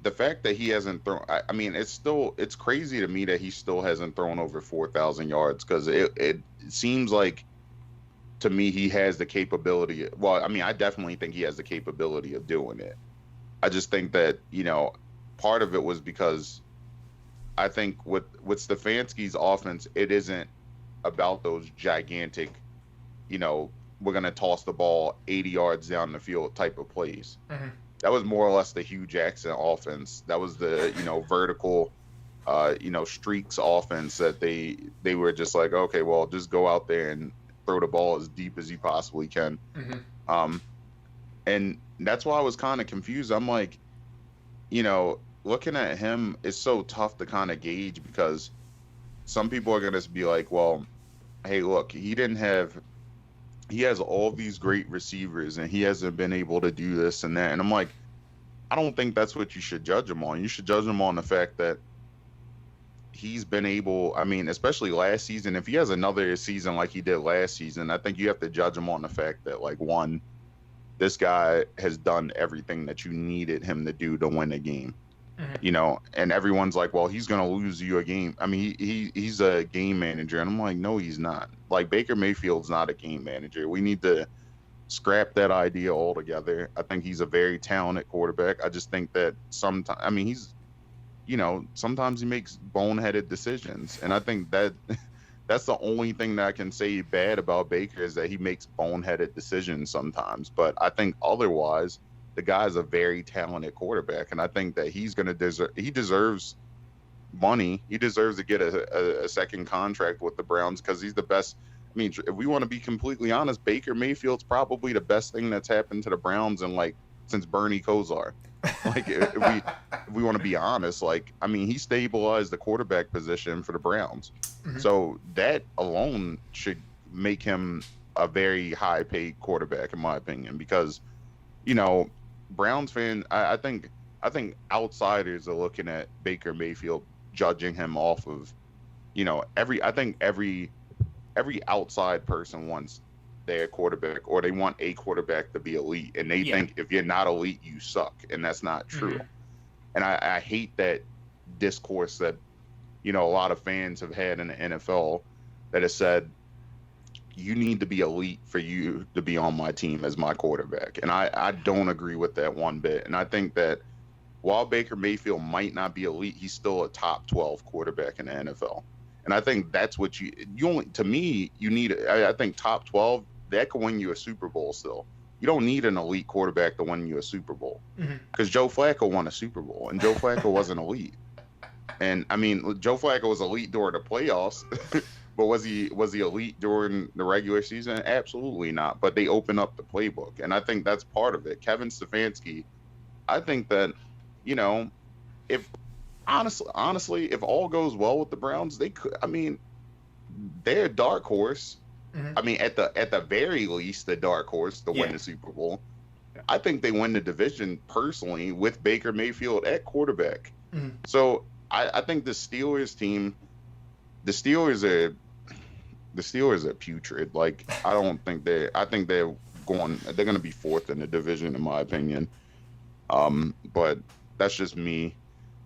Speaker 2: the fact that he hasn't thrown, I mean, it's crazy to me that he still hasn't thrown over 4,000 yards because it seems like, to me, he has the capability. Well, I mean, I definitely think he has the capability of doing it. I just think that, part of it was because I think with Stefanski's offense, it isn't about those gigantic, we're going to toss the ball 80 yards down the field type of plays. Mm-hmm. That was more or less the Hugh Jackson offense. That was the, vertical, streaks offense that they were just like, okay, well, just go out there and throw the ball as deep as you possibly can. Mm-hmm. And that's why I was kind of confused. I'm like, looking at him, it's so tough to kind of gauge because some people are going to be like, well, hey, look, he has all these great receivers and he hasn't been able to do this and that. And I'm like, I don't think that's what you should judge him on. You should judge him on the fact that he's been able, I mean, especially last season, if he has another season like he did last season, I think you have to judge him on the fact that, like, one, this guy has done everything that you needed him to do to win a game. Mm-hmm. And everyone's like, well, he's going to lose you a game. I mean, he's a game manager. And I'm like, no, he's not. Like, Baker Mayfield's not a game manager. We need to scrap that idea altogether. I think he's a very talented quarterback. I just think that sometimes, I mean, he's, sometimes he makes boneheaded decisions. And I think that that's the only thing that I can say bad about Baker is that he makes boneheaded decisions sometimes. But I think otherwise, the guy's a very talented quarterback, and I think that he deserves money. He deserves to get a second contract with the Browns because he's the best. I mean, if we want to be completely honest, Baker Mayfield's probably the best thing that's happened to the Browns in like since Bernie Kosar. Like if we want to be honest, like I mean, he stabilized the quarterback position for the Browns, so that alone should make him a very high paid quarterback in my opinion. Because you know, Browns fan, I think outsiders are looking at Baker Mayfield, judging him off of, you know, every outside person wants their quarterback or they want a quarterback to be elite, and they think if you're not elite, you suck, and that's not true. And I hate that discourse that you know a lot of fans have had in the NFL that has said you need to be elite for you to be on my team as my quarterback, and I don't agree with that one bit. And I think that while Baker Mayfield might not be elite, he's still a top 12 quarterback in the NFL. And I think that's what you only, to me, you need, I think top 12, that can win you a Super Bowl still. You don't need an elite quarterback to win you a Super Bowl. Because Joe Flacco won a Super Bowl, and Joe Flacco wasn't elite. And I mean, Joe Flacco was elite during the playoffs, but was he elite during the regular season? Absolutely not. But they opened up the playbook, and I think that's part of it. Kevin Stefanski, I think that, you know, if honestly, if all goes well with the Browns, they could. I mean, they're a dark horse. I mean, at the very least, the dark horse to win the Super Bowl. I think they win the division personally with Baker Mayfield at quarterback. So I think the Steelers team, the Steelers are putrid. Like I think they're going to be fourth in the division in my opinion. But that's just me.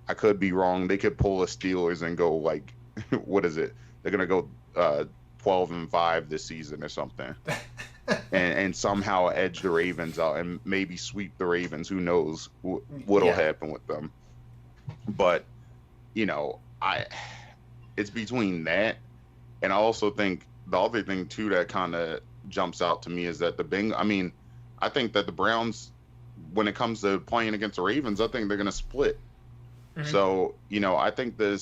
Speaker 2: I could be wrong. They could pull the Steelers and go like, what is it? They're gonna go 12-5 this season or something, and somehow edge the Ravens out and maybe sweep the Ravens. Who knows what'll happen with them? But you know, it's between that, and I also think the other thing too that kind of jumps out to me is that I think that the Browns, when it comes to playing against the Ravens, I think they're going to split. So, you know, I think the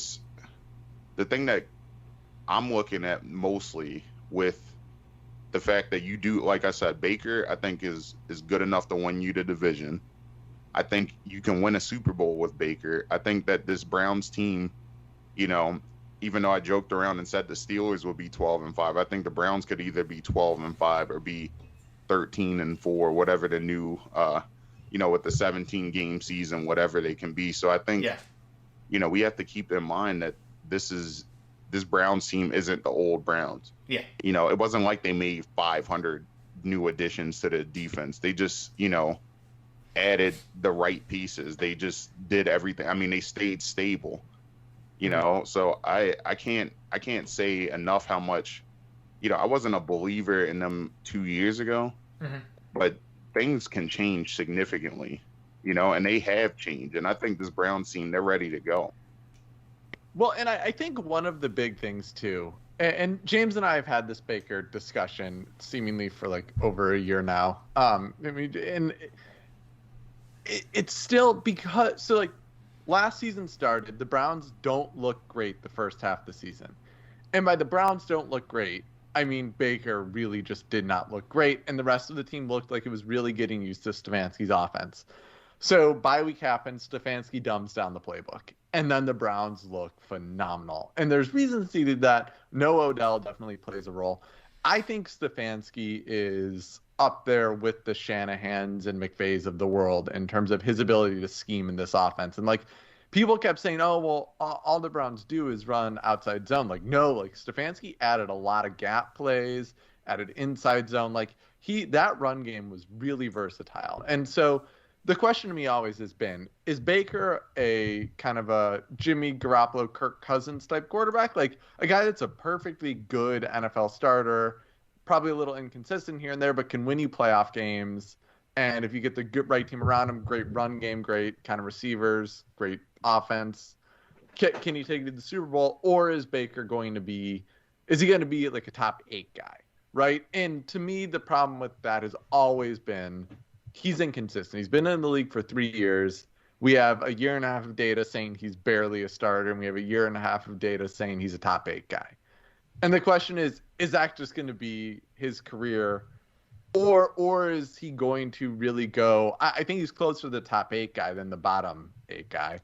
Speaker 2: thing that I'm looking at mostly with the fact that you do, like I said, Baker, I think is good enough to win you the division. I think you can win a Super Bowl with Baker. I think that this Browns team, you know, even though I joked around and said the Steelers would be 12-5, I think the Browns could either be 12-5 or be 13-4, whatever the new, you know, with the 17 game season, whatever they can be. So I think, you know, we have to keep in mind that this Browns team isn't the old Browns. You know, it wasn't like they made 500 new additions to the defense. They just, you know, added the right pieces. They just did everything. I mean, they stayed stable, you know? So I can't say enough how much, you know, I wasn't a believer in them 2 years ago, but things can change significantly, you know, and they have changed. And I think this Browns team, they're ready to go.
Speaker 3: Well, and I think one of the big things too, and James and I have had this Baker discussion seemingly for like over a year now. I mean, and it's still because, so like last season started, the Browns don't look great the first half of the season. And by the Browns don't look great, I mean, Baker really just did not look great, and the rest of the team looked like it was really getting used to Stefanski's offense. So bye week happens, Stefanski dumbs down the playbook, and then the Browns look phenomenal. And there's reasons he did that. No, Odell definitely plays a role. I think Stefanski is up there with the Shanahans and McVays of the world in terms of his ability to scheme in this offense. And like, people kept saying, oh, well, all the Browns do is run outside zone. Like, no, like Stefanski added a lot of gap plays, added inside zone. Like that run game was really versatile. And so the question to me always has been, is Baker a kind of a Jimmy Garoppolo, Kirk Cousins type quarterback? Like a guy that's a perfectly good NFL starter, probably a little inconsistent here and there, but can win you playoff games. And if you get the good right team around him, great run game, great kind of receivers, great offense, can you take it to the Super Bowl? Or is Baker going to be is he going to be like a top 8 guy, right? And to me, the problem with that has always been he's inconsistent. He's been in the league for 3 years. We have a year and a half of data saying he's barely a starter, and we have a year and a half of data saying he's a top 8 guy. And the question is that just going to be his career, or is he going to really go? I think he's closer to the top 8 guy than the bottom 8 guy.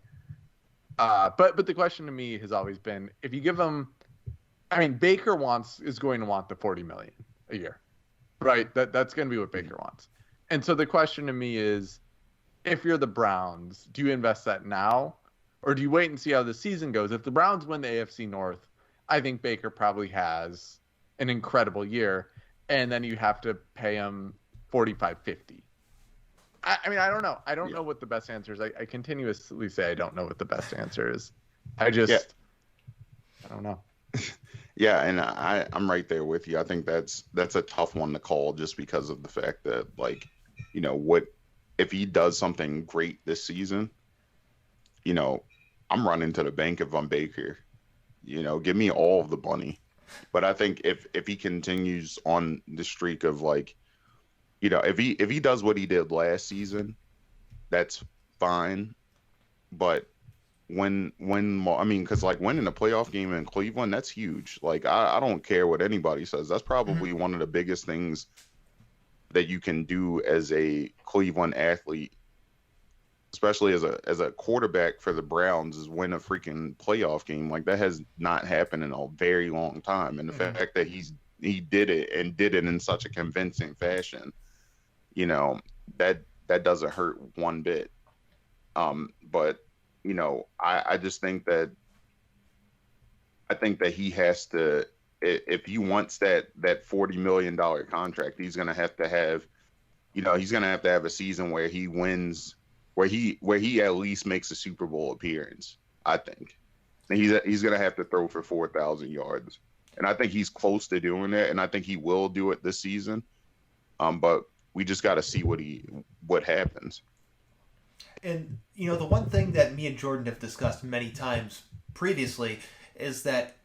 Speaker 3: But the question to me has always been, if you give him, I mean, Baker is going to want the $40 million a year, right? That's going to be what Baker wants. And so the question to me is, if you're the Browns, do you invest that now, or do you wait and see how the season goes? If the Browns win the AFC North, I think Baker probably has an incredible year, and then you have to pay him $45-50. I mean, I don't know. I don't know what the best answer is. I continuously say I don't know what the best answer is. I just, I don't know.
Speaker 2: Yeah, and I'm right there with you. I think that's a tough one to call, just because of the fact that, like, you know, what if he does something great this season? You know, I'm running to the bank if I'm Baker. You know, give me all of the money. But I think if he continues on the streak of, like, you know, if he does what he did last season, that's fine. But when I mean, because, like, winning a playoff game in Cleveland, that's huge. Like, I don't care what anybody says. That's probably one of the biggest things that you can do as a Cleveland athlete, especially as a quarterback for the Browns, is win a freaking playoff game. Like, that has not happened in a very long time. And the fact that he did it, and did it in such a convincing fashion, you know, that doesn't hurt one bit. But, you know, I just think that he has to, if he wants that $40 million contract, he's gonna have to have, you know, he's gonna have to have a season where he wins, where he at least makes a Super Bowl appearance. I think he's gonna have to throw for 4,000 yards, and I think he's close to doing that, and I think he will do it this season. But we just got to see what happens.
Speaker 1: And, you know, the one thing that me and Jordan have discussed many times previously is that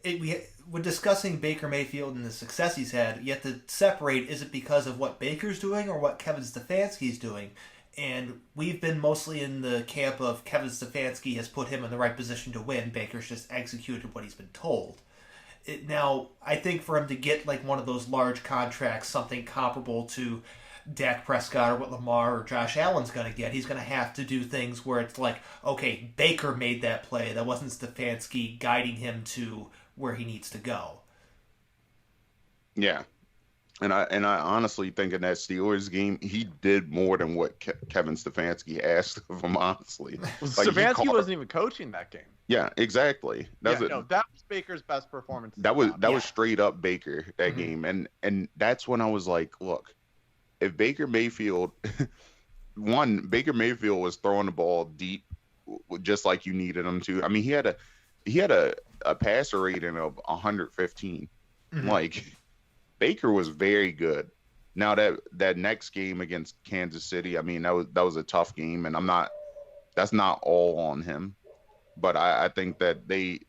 Speaker 1: when discussing Baker Mayfield and the success he's had, you have to separate, is it because of what Baker's doing or what Kevin Stefanski's doing? And we've been mostly in the camp of Kevin Stefanski has put him in the right position to win. Baker's just executed what he's been told. Now, I think for him to get like one of those large contracts, something comparable to Dak Prescott or what Lamar or Josh Allen's going to get, he's going to have to do things where it's like, okay, Baker made that play. That wasn't Stefanski guiding him to where he needs to go.
Speaker 2: Yeah. And I honestly think in that Steelers game, he did more than what Kevin Stefanski asked of him, honestly.
Speaker 3: Like, Stefanski wasn't even coaching that game.
Speaker 2: Yeah, exactly.
Speaker 3: That was Baker's best performance.
Speaker 2: That was straight up Baker, that game. And that's when I was like, look, if Baker Mayfield Baker Mayfield was throwing the ball deep just like you needed him to. I mean, he had a passer rating of 115. Like, Baker was very good. Now that next game against Kansas City, I mean, that was a tough game, and that's not all on him. But I think that they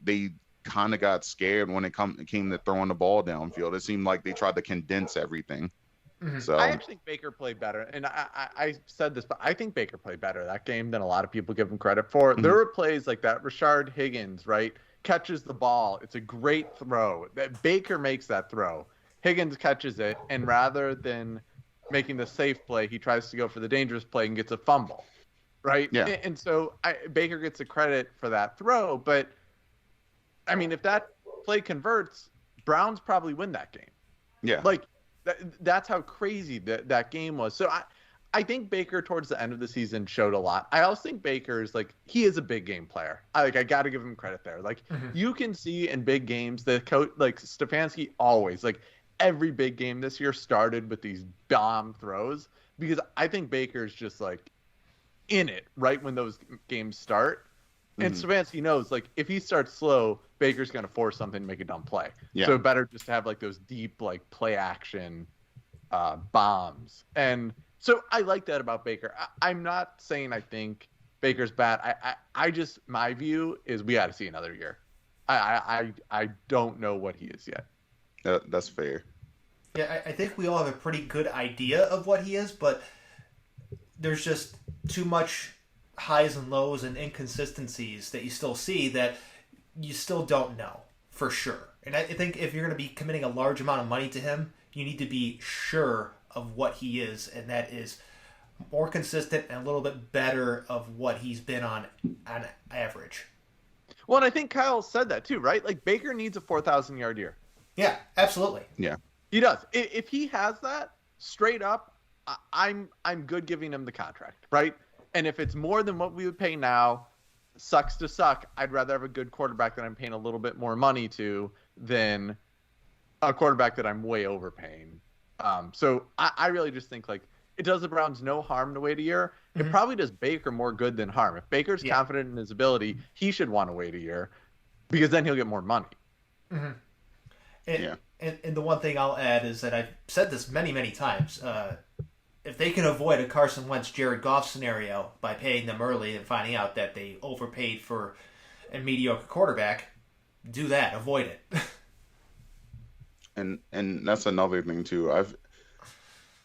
Speaker 2: kind of got scared when it came to throwing the ball downfield. It seemed like they tried to condense everything. So
Speaker 3: I actually think Baker played better, and I said this, but I think Baker played better that game than a lot of people give him credit for. There were plays like that. Rashard Higgins, right, catches the ball. It's a great throw. That Baker makes that throw. Higgins catches it, and rather than making the safe play, he tries to go for the dangerous play and gets a fumble, right?
Speaker 2: Yeah.
Speaker 3: And so Baker gets the credit for that throw, but, I mean, if that play converts, Browns probably win that game.
Speaker 2: Yeah.
Speaker 3: Like, that's how crazy that game was. So I think Baker towards the end of the season showed a lot. I also think Baker's he is a big game player. I got to give him credit there. You can see in big games the coach, Stefanski always, every big game this year started with these bomb throws, because I think Baker's just in it right when those games start. And Stefanski knows, if he starts slow, Baker's going to force something to make a dumb play.
Speaker 2: Yeah.
Speaker 3: So better just to have those deep play action bombs. And so I like that about Baker. I'm not saying I think Baker's bad. I just, my view is we got to see another year. I don't know what he is yet.
Speaker 2: That's fair.
Speaker 1: Yeah, I think we all have a pretty good idea of what he is, but there's just too much highs and lows and inconsistencies that you still see that you still don't know for sure. And I think if you're going to be committing a large amount of money to him, you need to be sure of what he is, and that is more consistent and a little bit better of what he's been on average.
Speaker 3: Well, and I think Kyle said that too, right? Like Baker needs a 4,000-yard year.
Speaker 1: Yeah, absolutely.
Speaker 2: Yeah.
Speaker 3: He does. If he has that, straight up, I'm good giving him the contract, right? And if it's more than what we would pay now, sucks to suck. I'd rather have a good quarterback that I'm paying a little bit more money to than a quarterback that I'm way overpaying. So I really just think like it does the Browns no harm to wait a year. It probably does Baker more good than harm. If Baker's confident in his ability, he should want to wait a year because then he'll get more money.
Speaker 1: And the one thing I'll add is that I've said this many, many times. If they can avoid a Carson Wentz, Jared Goff scenario by paying them early and finding out that they overpaid for a mediocre quarterback, do that. Avoid it.
Speaker 2: And that's another thing too.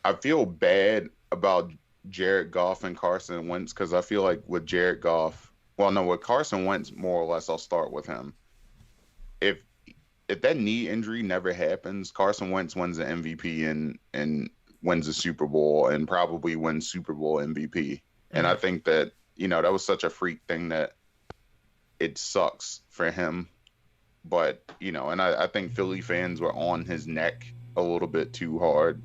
Speaker 2: I feel bad about Jared Goff and Carson Wentz because I feel like with Jared Goff, with Carson Wentz, more or less, I'll start with him. If that knee injury never happens, Carson Wentz wins the MVP and wins the Super Bowl and probably wins Super Bowl MVP. And I think that, that was such a freak thing that it sucks for him. But, and I think Philly fans were on his neck a little bit too hard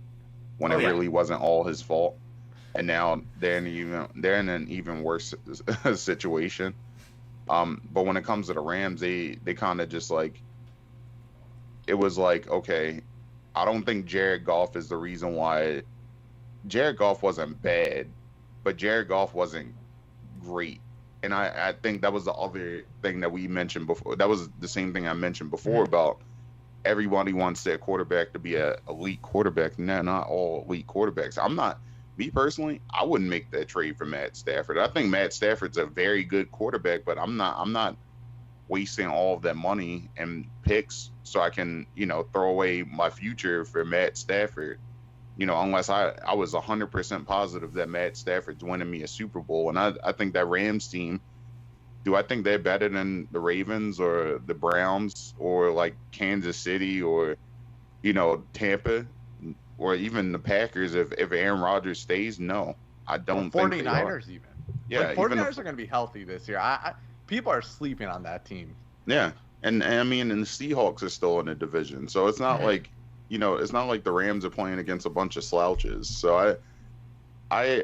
Speaker 2: when it really wasn't all his fault. And now they're in an even worse situation. But when it comes to the Rams, they kind of just like, it was like, okay, I don't think Jared Goff is the reason why. Jared Goff wasn't bad, but Jared Goff wasn't great. And I think that was the other thing that we mentioned before. That was the same thing I mentioned before about everybody wants their quarterback to be an elite quarterback. And they're not all elite quarterbacks. Me personally, I wouldn't make that trade for Matt Stafford. I think Matt Stafford's a very good quarterback, but I'm not wasting all of that money and picks so I can, throw away my future for Matt Stafford, unless I was 100% positive that Matt Stafford's winning me a Super Bowl. And I think that Rams team, do I think they're better than the Ravens or the Browns or like Kansas City or, Tampa or even the Packers if Aaron Rodgers stays? No, I don't think they are.
Speaker 3: 49ers even.
Speaker 2: Yeah,
Speaker 3: like 49ers are going to be healthy this year. People are sleeping on that team.
Speaker 2: Yeah. And I mean, and the Seahawks are still in the division. So it's not like, it's not like the Rams are playing against a bunch of slouches. So I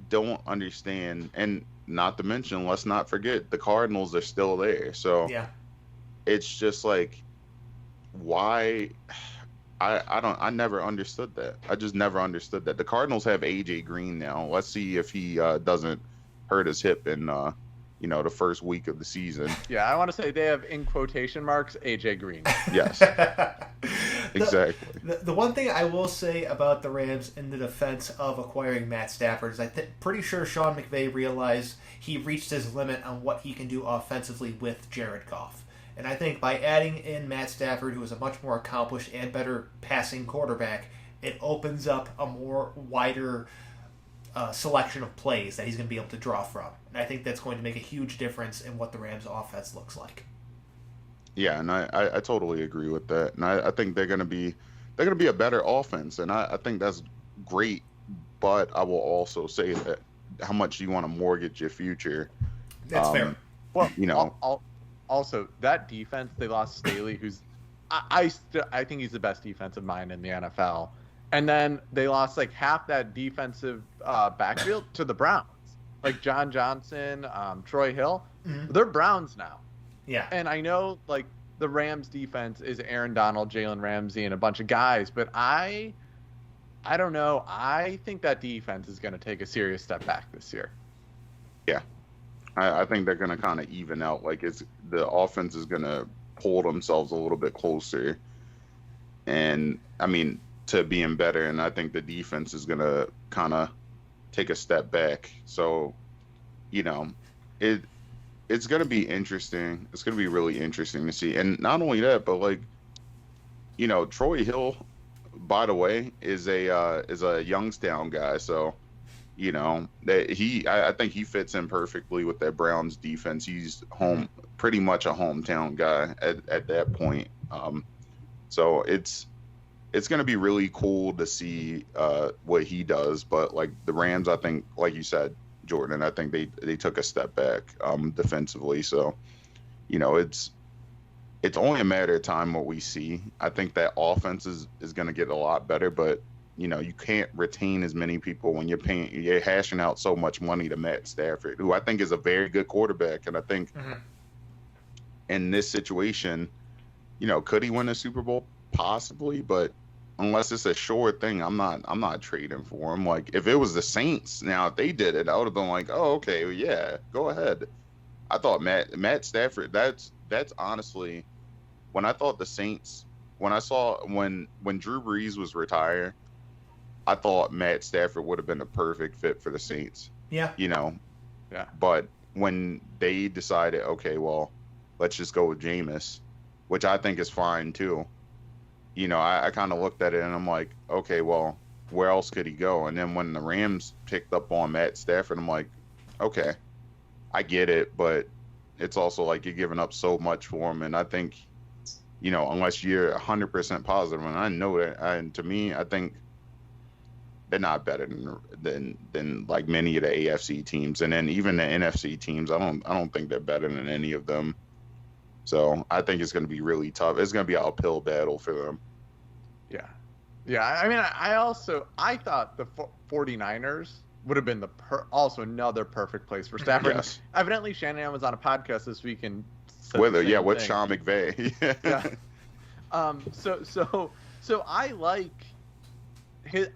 Speaker 2: don't understand. And not to mention, let's not forget, the Cardinals are still there. So it's just like, why? I never understood that. I just never understood that. The Cardinals have AJ Green now. Let's see if he doesn't hurt his hip in the first week of the season.
Speaker 3: Yeah, I want to say they have, in quotation marks, AJ Green.
Speaker 2: Yes. Exactly.
Speaker 1: The one thing I will say about the Rams in the defense of acquiring Matt Stafford is pretty sure Sean McVay realized he reached his limit on what he can do offensively with Jared Goff. And I think by adding in Matt Stafford, who is a much more accomplished and better passing quarterback, it opens up a more wider selection of plays that he's going to be able to draw from. And I think that's going to make a huge difference in what the Rams offense looks like.
Speaker 2: Yeah, and I totally agree with that. And I think they're gonna be a better offense, and I think that's great. But I will also say that how much you want to mortgage your future.
Speaker 1: That's fair.
Speaker 3: Well, also that defense, they lost Staley, who's I think he's the best defensive mind in the NFL. And then they lost like half that defensive backfield to the Browns, like John Johnson, Troy Hill. They're Browns now.
Speaker 1: Yeah.
Speaker 3: And I know like the Rams defense is Aaron Donald, Jalen Ramsey, and a bunch of guys, but I don't know. I think that defense is going to take a serious step back this year.
Speaker 2: Yeah. I think they're going to kind of even out. Like the offense is going to pull themselves a little bit closer. And I mean, to being better, and I think the defense is going to kind of take a step back. So, it's gonna be interesting. It's gonna be really interesting to see. And not only that, but like, Troy Hill, by the way, is a Youngstown guy. So, that I think he fits in perfectly with that Browns defense. He's pretty much a hometown guy at that point. So it's going to be really cool to see what he does. But like the Rams, I think, like you said, Jordan, I think they took a step back defensively. So it's only a matter of time what we see. I think that offense is going to get a lot better, but you can't retain as many people when you're hashing out so much money to Matt Stafford, who I think is a very good quarterback. And I think in this situation, could he win a Super Bowl? Possibly, but unless it's a sure thing, I'm not trading for him. Like if it was the Saints, now if they did it, I would have been like, oh, okay, well, yeah, go ahead. I thought Matt Stafford. That's honestly when I thought the Saints. When I saw when Drew Brees was retired, I thought Matt Stafford would have been the perfect fit for the Saints.
Speaker 1: Yeah.
Speaker 3: Yeah.
Speaker 2: But when they decided, okay, well, let's just go with Jameis, which I think is fine too. I kind of looked at it and I'm like, okay, well, where else could he go? And then when the Rams picked up on Matt Stafford, I'm like, okay, I get it, but it's also like you're giving up so much for him. And I think, unless you're 100% positive, and I know that, and to me, I think they're not better than like many of the AFC teams, and then even the NFC teams, I don't think they're better than any of them. So I think it's going to be really tough. It's going to be an uphill battle for them.
Speaker 3: Yeah. Yeah. I mean, I thought the 49ers would have been also another perfect place for Stafford.
Speaker 2: Yes.
Speaker 3: Evidently, Shanahan was on a podcast this week and said
Speaker 2: with
Speaker 3: with
Speaker 2: Sean McVay.
Speaker 3: So I like his.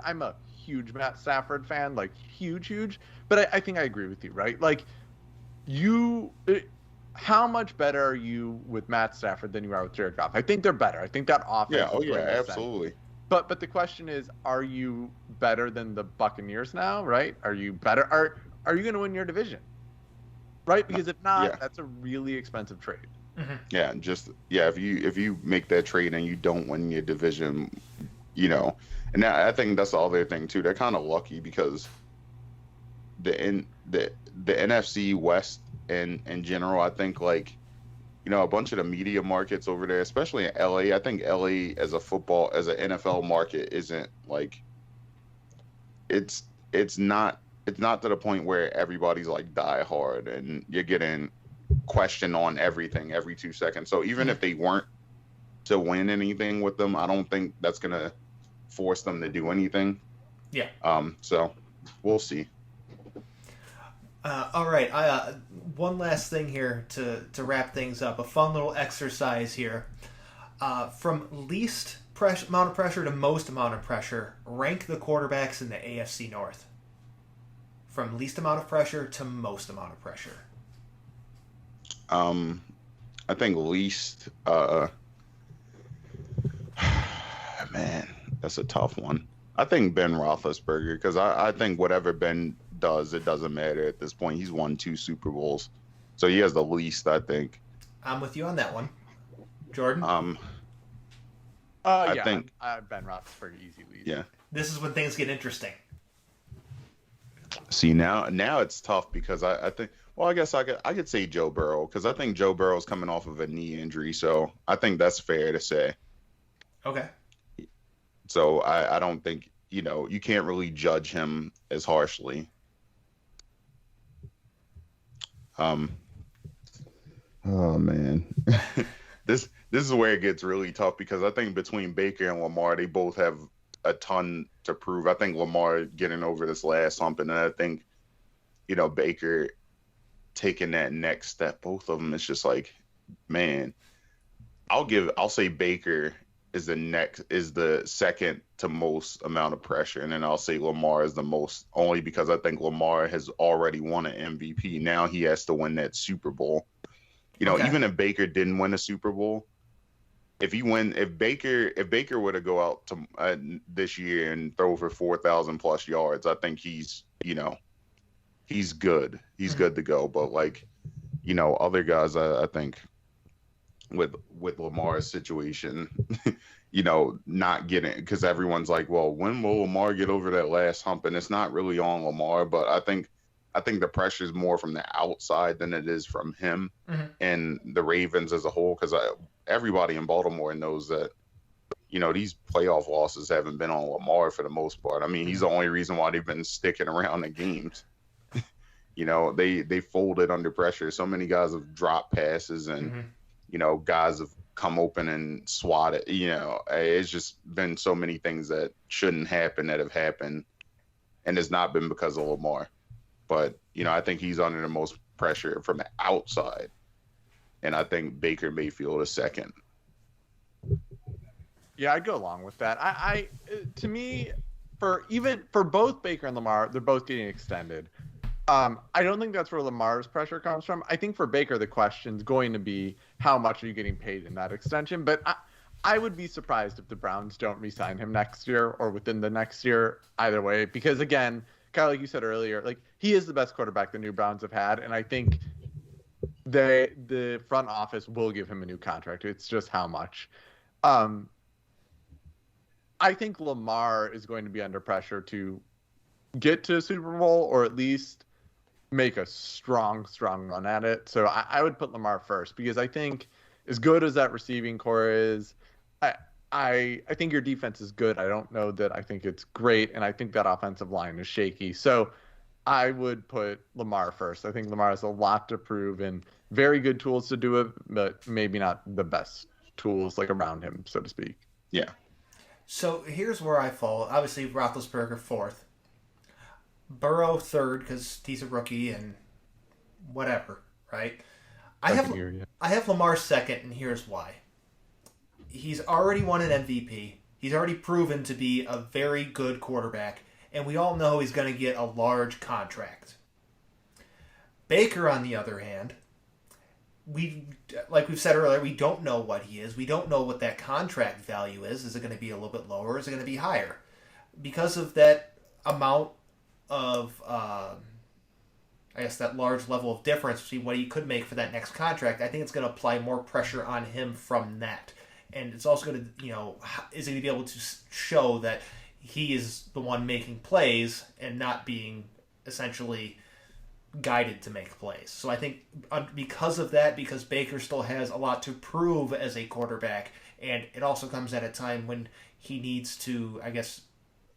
Speaker 3: I'm a huge Matt Stafford fan, like huge. But I think I agree with you, right? Like how much better are you with Matt Stafford than you are with Jared Goff? I think they're better. I think that offense.
Speaker 2: Yeah. Oh
Speaker 3: is
Speaker 2: yeah.
Speaker 3: going to
Speaker 2: Absolutely.
Speaker 3: ascend. But the question is, are you better than the Buccaneers now? Right? Are you better? Are you going to win your division? Right? Because if not, that's a really expensive trade.
Speaker 1: Mm-hmm.
Speaker 2: Yeah. If you make that trade and you don't win your division, and I think that's the other thing too. They're kind of lucky because the NFC West in general, I think like a bunch of the media markets over there, especially in LA. I think LA as an NFL market isn't like it's not to the point where everybody's like die hard and you're getting questioned on everything every 2 seconds. So even if they weren't to win anything with them, I don't think that's gonna force them to do anything.
Speaker 1: Yeah.
Speaker 2: So we'll see.
Speaker 1: All right. One last thing here to wrap things up. A fun little exercise here. From least amount of pressure to most amount of pressure, rank the quarterbacks in the AFC North. From least amount of pressure to most amount of pressure.
Speaker 2: I think least. Man, that's a tough one. I think Ben Roethlisberger, because I think whatever Ben does, it doesn't matter at this point. He's won 2 Super Bowls, so he has the least, I think.
Speaker 1: I'm with you on that one, Jordan.
Speaker 2: I think
Speaker 3: Ben Roethlisberger easy lead.
Speaker 2: Yeah.
Speaker 1: This is when things get interesting.
Speaker 2: See now it's tough because I think. Well, I guess I could say Joe Burrow because I think Joe Burrow's coming off of a knee injury, so I think that's fair to say.
Speaker 1: Okay.
Speaker 2: So I don't think you can't really judge him as harshly. Oh man, this is where it gets really tough because I think between Baker and Lamar, they both have a ton to prove. I think Lamar getting over this last hump, and then I think Baker taking that next step. Both of them, it's just like, man, I'll say Baker is the second to most amount of pressure, and then I'll say Lamar is the most, only because I think Lamar has already won an MVP. Now he has to win that Super Bowl.
Speaker 1: Okay.
Speaker 2: Even if Baker didn't win a Super Bowl, if Baker were to go out to this year and throw for 4,000 plus yards, I think he's good. He's good to go. But like other guys, I think with Lamar's situation, not getting, because everyone's like, well, when will Lamar get over that last hump? And it's not really on Lamar, but I think the pressure is more from the outside than it is from him and the Ravens as a whole, because everybody in Baltimore knows that these playoff losses haven't been on Lamar for the most part. I mean, he's the only reason why they've been sticking around the games. They folded under pressure. So many guys have dropped passes, and guys have come open and swatted. It's just been so many things that shouldn't happen that have happened, and it's not been because of Lamar. But I think he's under the most pressure from the outside, and I think Baker Mayfield is second.
Speaker 3: Yeah, I'd go along with that. To me, for both Baker and Lamar, they're both getting extended. I don't think that's where Lamar's pressure comes from. I think for Baker, the question's going to be how much are you getting paid in that extension. But I would be surprised if the Browns don't re-sign him next year or within the next year, either way. Because again, kind of like you said earlier, like he is the best quarterback the New Browns have had, and I think the front office will give him a new contract. It's just how much. I think Lamar is going to be under pressure to get to a Super Bowl or at least make a strong run at it. So I would put Lamar first, because I think as good as that receiving core is, I think your defense is good. I don't know that I think it's great, and I think that offensive line is shaky. So I would put Lamar first. I think Lamar has a lot to prove and very good tools to do it, but maybe not the best tools like around him, so to speak.
Speaker 2: Yeah.
Speaker 1: So here's where I fall. Obviously, Roethlisberger fourth. Burrow third because he's a rookie and whatever, right? I have Lamar second, and here's why. He's already won an MVP. He's already proven to be a very good quarterback, and we all know he's going to get a large contract. Baker, on the other hand, like we've said earlier, we don't know what he is. We don't know what that contract value is. Is it going to be a little bit lower? Is it going to be higher? Because of that amount of, that large level of difference between what he could make for that next contract, I think it's going to apply more pressure on him from that. And it's also going to, is he going to be able to show that he is the one making plays and not being essentially guided to make plays. So I think because of that, because Baker still has a lot to prove as a quarterback, and it also comes at a time when he needs to,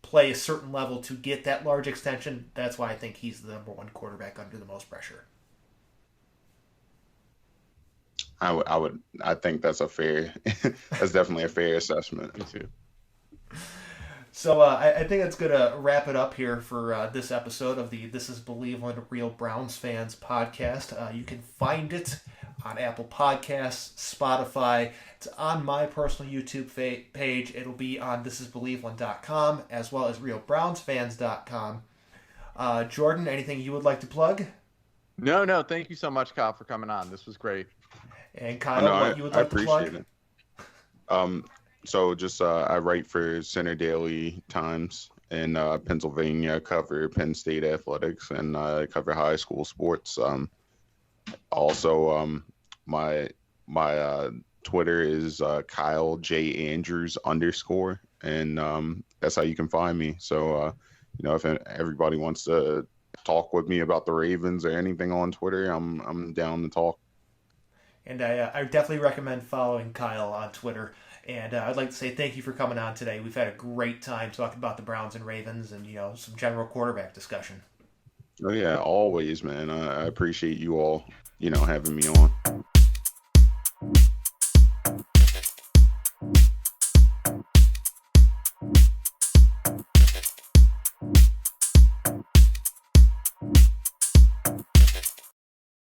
Speaker 1: play a certain level to get that large extension. That's why I think he's the number one quarterback under the most pressure.
Speaker 2: I think that's that's definitely a fair assessment.
Speaker 3: Me too.
Speaker 1: So I think that's going to wrap it up here for this episode of the This is Believeland Real Browns Fans podcast. You can find it on Apple Podcasts, Spotify. It's on my personal YouTube page. It'll be on thisisbelieveland.com as well as realbrownsfans.com. Jordan, anything you would like to plug?
Speaker 3: No. Thank you so much, Kyle, for coming on. This was great.
Speaker 1: And Kyle, what you would like to plug?
Speaker 2: It. So just I write for Center Daily Times in Pennsylvania, cover Penn State athletics, and I cover high school sports. Also, my Twitter is Kyle J Andrews _, and that's how you can find me. So if everybody wants to talk with me about the Ravens or anything on Twitter, I'm down to talk.
Speaker 1: And I definitely recommend following Kyle on Twitter. And I'd like to say thank you for coming on today. We've had a great time talking about the Browns and Ravens and, some general quarterback discussion.
Speaker 2: Oh, yeah, always, man. I appreciate you all, having me on.